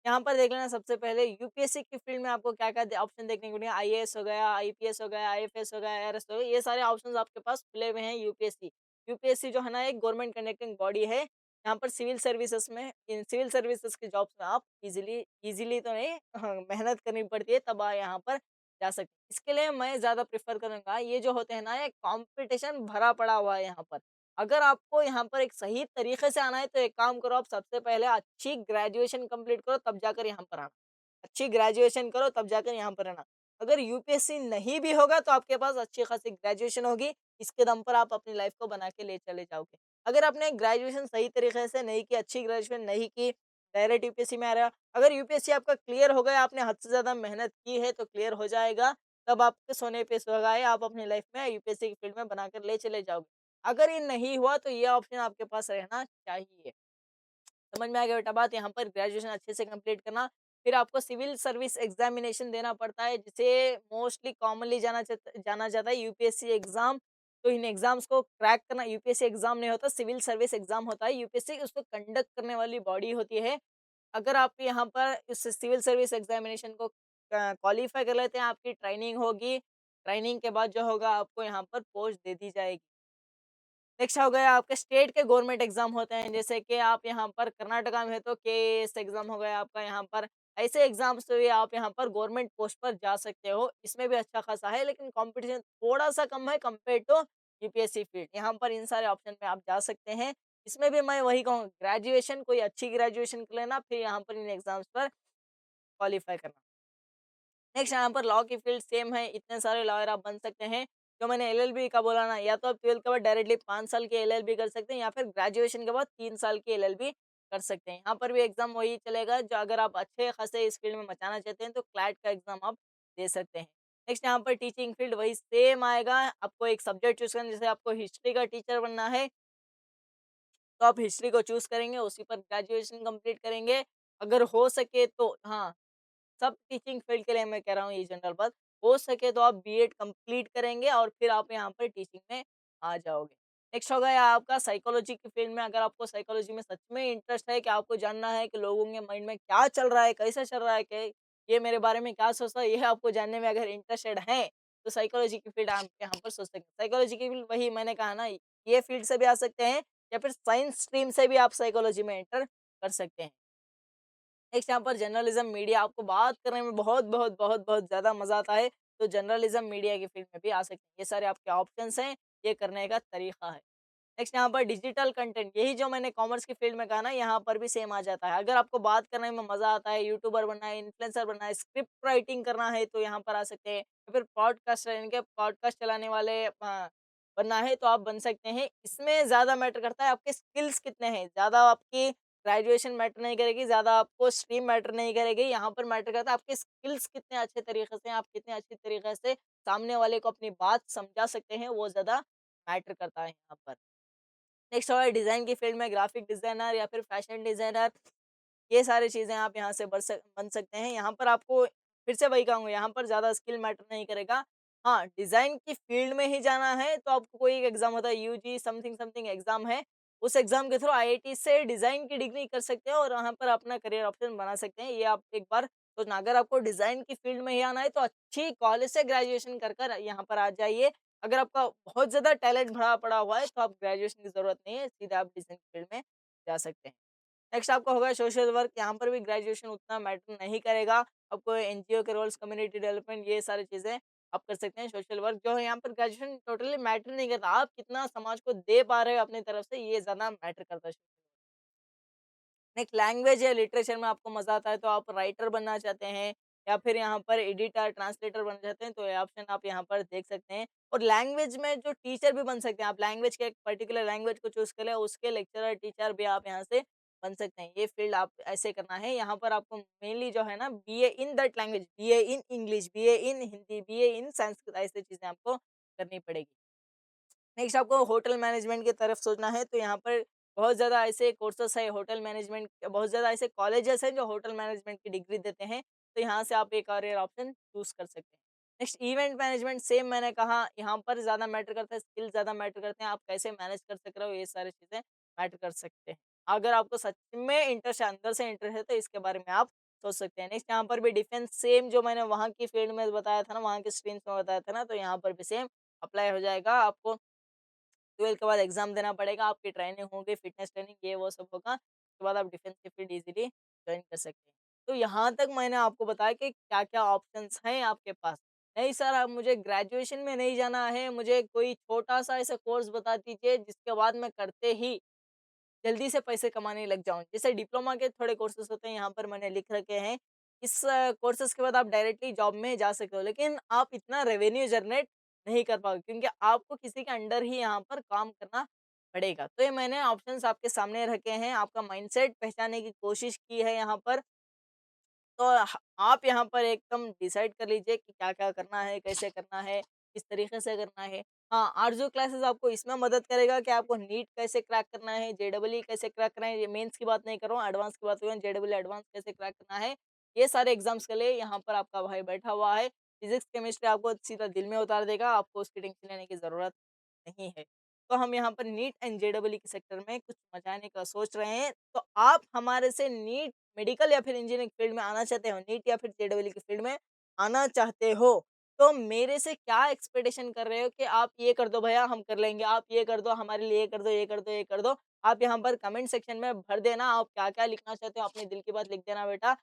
यहाँ पर देख लेना सबसे पहले यूपीएससी की फ़ील्ड में आपको क्या-क्या ऑप्शन देखने को मिलेंगे, आईएएस हो गया, आईपीएस हो गया, आईएफएस हो गया, एआरएस हो गया, ये सारे ऑप्शंस आपके पास खुले हुए हैं यूपीएससी। यूपीएससी जो है ना एक गवर्नमेंट कंडक्टिंग बॉडी है, यहाँ पर सिविल सर्विसेज़ में इन सिविल सर्विसेज़ की जॉब्स में आप इज़िली तो नहीं हाँ, मेहनत करनी पड़ती है तब आप यहाँ पर जा सकते हैं। इसके लिए मैं ज़्यादा प्रेफ़र करूँगा ये जो होते हैं ना ये कॉम्पिटिशन भरा पड़ा हुआ है यहाँ पर। अगर आपको यहाँ पर एक सही तरीके से आना है तो एक काम करो आप सबसे पहले अच्छी ग्रेजुएशन कंप्लीट करो तब जाकर यहाँ पर आना। अच्छी ग्रेजुएशन करो तब जाकर यहाँ पर आना। अगर यूपीएससी नहीं भी होगा तो आपके पास अच्छी खासी ग्रेजुएशन होगी, इसके दम पर आप अपनी लाइफ़ को बना के ले चले जाओगे। अगर आपने ग्रेजुएशन सही तरीके से नहीं की, अच्छी ग्रेजुएशन नहीं की, डायरेक्ट यूपीएससी में आ रहा अगर यूपीएससी आपका क्लियर हो गया, आपने हद से ज़्यादा मेहनत की है तो क्लियर हो जाएगा, तब आपके सोने पे सुहागा आप अपनी लाइफ़ में यूपीएससी की फील्ड में बनाकर ले चले जाओगे। अगर ये नहीं हुआ तो ये ऑप्शन आपके पास रहना चाहिए। समझ में आ गया बेटा बात? यहाँ पर ग्रेजुएशन अच्छे से कंप्लीट करना, फिर आपको सिविल सर्विस एग्ज़ामिनेशन देना पड़ता है, जिसे मोस्टली कॉमनली जाना जाता है यूपीएससी एग्ज़ाम। तो इन एग्ज़ाम्स को क्रैक करना यूपीएससी एग्ज़ाम नहीं होता, सिविल सर्विस एग्ज़ाम होता है। यूपीएससी उसको कंडक्ट करने वाली बॉडी होती है। अगर आप यहाँ पर इस सिविल सर्विस एग्ज़ामिनेशन को क्वालीफाई कर लेते हैं, आपकी ट्रेनिंग होगी। ट्रेनिंग के बाद जो होगा आपको यहाँ पर पोस्ट दे दी जाएगी। नेक्स्ट हो गया आपके स्टेट के गवर्नमेंट एग्जाम होते हैं जैसे कि आप यहाँ पर कर्नाटका में है तो केएएस एग्जाम हो गया आपका यहाँ पर ऐसे एग्जाम्स से भी आप यहाँ पर गवर्नमेंट पोस्ट पर जा सकते हो इसमें भी अच्छा खासा है लेकिन कंपटीशन थोड़ा सा कम है कंपेयर टू यूपीएससी फील्ड यहाँ पर इन सारे ऑप्शन में आप जा सकते हैं इसमें भी मैं वही कहूँ ग्रेजुएशन कोई अच्छी ग्रेजुएशन कर लेना फिर यहाँ पर इन एग्जाम्स पर क्वालिफाई करना नेक्स्ट यहाँ पर लॉ की फील्ड सेम है, इतने सारे लॉयर आप बन सकते हैं। जो मैंने एलएलबी का बोला ना, या तो आप 12th के बाद डायरेक्टली 5 साल की एलएलबी कर सकते हैं या फिर ग्रेजुएशन के बाद 3 साल की एलएलबी कर सकते हैं। यहाँ पर भी एग्ज़ाम वही चलेगा जो अगर आप अच्छे खासे इस फील्ड में मचाना चाहते हैं तो क्लैट का एग्ज़ाम आप दे सकते हैं। नेक्स्ट यहाँ पर टीचिंग फील्ड वही सेम आएगा, आपको एक सब्जेक्ट चूज़ करना जैसे आपको हिस्ट्री का टीचर बनना है, तो आप हिस्ट्री को चूज़ करेंगे, उसी पर ग्रेजुएशन कंप्लीट करेंगे। अगर हो सके तो हाँ, सब टीचिंग फील्ड के लिए मैं कह रहा हूँ ये जनरल बात, हो सके तो आप बीएड कंप्लीट करेंगे और फिर आप यहाँ पर टीचिंग में आ जाओगे। नेक्स्ट हो गया आपका साइकोलॉजी की फील्ड में अगर आपको साइकोलॉजी में सच में इंटरेस्ट है कि आपको जानना है कि लोगों के माइंड में क्या चल रहा है, कैसे चल रहा है, कि ये मेरे बारे में क्या सोचता है, ये आपको जानने में अगर इंटरेस्टेड हैं, तो साइकोलॉजी की फील्ड आप यहाँ पर सोच सकते हैं। साइकोलॉजी की फील्ड वही मैंने कहा ना, ये फील्ड से भी आ सकते हैं या फिर साइंस स्ट्रीम से भी आप साइकोलॉजी में एंटर कर सकते हैं। नेक्स्ट यहाँ पर जर्नलिज्म मीडिया आपको बात करने में बहुत ज़्यादा मज़ा आता है, तो जर्नलिज्म मीडिया की फील्ड में भी आ सकते हैं। ये सारे आपके ऑप्शंस हैं, ये करने का तरीका है। नेक्स्ट यहाँ पर डिजिटल कंटेंट यही जो मैंने कॉमर्स की फील्ड में कहा ना, यहाँ पर भी सेम आ जाता है। अगर आपको बात करने में मज़ा आता है, यूट्यूबर बनना है, इन्फ्लुएंसर बनना है, स्क्रिप्ट राइटिंग करना है, तो यहाँ पर आ सकते हैं। या फिर पॉडकास्ट इनके पॉडकास्ट चलाने वाले बनना है तो आप बन सकते हैं। इसमें ज़्यादा मैटर करता है आपके स्किल्स कितने हैं, ज़्यादा आपकी ग्रेजुएशन मैटर नहीं करेगी, ज़्यादा आपको स्ट्रीम मैटर नहीं करेगी, यहाँ पर मैटर करता है आपके स्किल्स कितने अच्छे तरीके से हैं, आप कितने अच्छी तरीके से सामने वाले को अपनी बात समझा सकते हैं, वो ज़्यादा मैटर करता है यहाँ पर। नेक्स्ट और डिज़ाइन की फील्ड में ग्राफिक डिज़ाइनर या फिर फैशन डिज़ाइनर, ये सारी चीज़ें आप यहाँ से बन सकते हैं। यहाँ पर आपको फिर से वही कहूँगा, यहाँ पर ज़्यादा स्किल मैटर नहीं करेगा। हाँ, डिज़ाइन की फील्ड में ही जाना है तो आपको कोई एक एग्ज़ाम होता है यूजी समथिंग समथिंग एग्ज़ाम है। उस एग्ज़ाम के थ्रू आईआईटी से डिज़ाइन की डिग्री कर सकते हैं और वहाँ पर अपना करियर ऑप्शन बना सकते हैं। ये आप एक बार सोचना, अगर आपको डिज़ाइन की फील्ड में ही आना है तो अच्छी कॉलेज से ग्रेजुएशन कर यहाँ पर आ जाइए। अगर आपका बहुत ज़्यादा टैलेंट भरा पड़ा हुआ है तो आप ग्रेजुएशन की ज़रूरत नहीं है, सीधा आप डिज़ाइन फील्ड में जा सकते हैं। नेक्स्ट आपका होगा सोशल वर्क, यहाँ पर भी ग्रेजुएशन उतना मैटर नहीं करेगा। आपको एनजीओ के रोल्स, कम्युनिटी डेवलपमेंट, ये सारी चीज़ें आप कर सकते हैं। सोशल वर्क जो है यहाँ पर ग्रेजुएशन टोटली मैटर नहीं करता। आप कितना समाज को दे पा रहे हो अपनी तरफ से, ये ज़्यादा मैटर करता है। नेक्स्ट लैंग्वेज या लिटरेचर में आपको मज़ा आता है तो आप राइटर बनना चाहते हैं या फिर यहाँ पर एडिटर, ट्रांसलेटर बनना चाहते हैं तो ये ऑप्शन आप यहाँ पर देख सकते हैं। और लैंग्वेज में जो टीचर भी बन सकते हैं, आप लैंग्वेज के एक पर्टिकुलर लैंग्वेज को चूज़ कर लें, उसके लेक्चरर, टीचर भी आप यहाँ से बन सकते हैं। ये फ़ील्ड आप ऐसे करना है, यहाँ पर आपको मेनली जो है ना BA in that language, BA in English, BA in Hindi, BA इन संस्कृत ऐसी चीज़ें आपको करनी पड़ेगी। नेक्स्ट आपको होटल मैनेजमेंट की तरफ सोचना है तो यहाँ पर बहुत ज़्यादा ऐसे कोर्सेस है होटल मैनेजमेंट बहुत ज़्यादा ऐसे कॉलेजेस हैं जो होटल मैनेजमेंट की डिग्री देते हैं तो यहाँ से आप एक करियर ऑप्शन चूज कर सकते हैं। नेक्स्ट इवेंट मैनेजमेंट सेम मैंने कहा यहाँ पर ज़्यादा मैटर करता है स्किल ज़्यादा मैटर करते हैं आप कैसे मैनेज कर सक रहे हो ये सारी चीज़ें मैटर कर सकते हैं। अगर आपको सच में इंटरेस्ट है अंदर से इंटरेस्ट है तो इसके बारे में आप सोच सकते हैं। नेक्स्ट यहाँ पर भी डिफेंस सेम जो मैंने वहाँ की फील्ड में बताया था ना वहाँ की स्ट्रीम्स में बताया था ना तो यहाँ पर भी सेम अप्लाई हो जाएगा आपको। 12th के बाद एग्ज़ाम देना पड़ेगा, आपकी ट्रेनिंग होगी, फिटनेस ट्रेनिंग ये वो सब होगा, उसके बाद आप डिफेंस की फील्ड ईज़िली जॉइन कर सकते हैं। तो यहाँ तक मैंने आपको बताया कि क्या-क्या ऑप्शंस हैं आपके पास। नहीं सर अब मुझे ग्रेजुएशन में नहीं जाना है, मुझे कोई छोटा-सा ऐसा कोर्स बता दीजिए जिसके बाद मैं करते ही जल्दी से पैसे कमाने लग जाऊँ। जैसे डिप्लोमा के थोड़े कोर्सेज़ होते हैं यहाँ पर मैंने लिख रखे हैं। इस कोर्सेज़ के बाद आप डायरेक्टली जॉब में जा सकते हो, लेकिन आप इतना रेवेन्यू जनरेट नहीं कर पाओगे क्योंकि आपको किसी के अंडर ही यहाँ पर काम करना पड़ेगा। तो ये मैंने ऑप्शंस आपके सामने रखे हैं, आपका माइंडसेट पहचानने की कोशिश की है यहाँ पर। तो आप यहाँ पर एकदम डिसाइड कर लीजिए कि क्या-क्या करना है, कैसे करना है, किस तरीके से करना है। हाँ, आरजू क्लासेस आपको इसमें मदद करेगा कि आपको नीट कैसे क्रैक करना है, जेईई कैसे क्रैक करना है, ये मेंस की बात नहीं कर रहा हूँ, एडवांस की बात कर रहा हूँ, जेईई एडवांस कैसे क्रैक करना है। ये सारे एग्ज़ाम्स के लिए यहाँ पर आपका भाई बैठा हुआ है। फिज़िक्स, केमिस्ट्री आपको सीधा दिल में उतार देगा, आपको उसकी टेंशन लेने की ज़रूरत नहीं है। तो हम यहाँ पर नीट एंड जेईई के सेक्टर में कुछ मचाने का सोच रहे हैं, तो आप हमारे से नीट मेडिकल या फिर इंजीनियरिंग फील्ड में आना चाहते हो, नीट या फिर जेईई की फील्ड में आना चाहते हो, तो मेरे से क्या एक्सपेक्टेशन कर रहे हो कि आप ये कर दो भैया हम कर लेंगे, आप ये कर दो हमारे लिए ये कर दो, ये कर दो, ये कर दो। आप यहाँ पर कमेंट सेक्शन में भर देना, आप क्या-क्या लिखना चाहते हो, अपने दिल की बात लिख देना बेटा,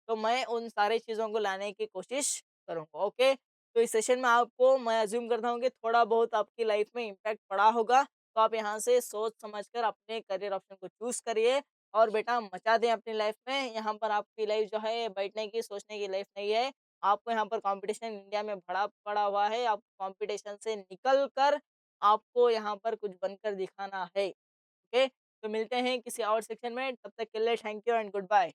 तो मैं उन सारी चीज़ों को लाने की कोशिश करूँगा, ओके? तो इस सेशन में आपको मैं अज़्यूम करता हूँ कि थोड़ा बहुत आपकी लाइफ में इम्पैक्ट पड़ा होगा, तो आप यहाँ से सोच समझ कर अपने करियर ऑप्शन को चूज़ करिए और बेटा मचा दें अपनी लाइफ में। यहाँ पर आपकी लाइफ जो है बैठने की, सोचने की लाइफ नहीं है। आपको यहाँ पर कॉम्पिटिशन इंडिया में भरा पड़ा हुआ है। आप कॉम्पिटिशन से निकल कर आपको यहाँ पर कुछ बनकर दिखाना है। ओके? तो मिलते हैं किसी और सेक्शन में। तब तक के लिए thank you and good bye.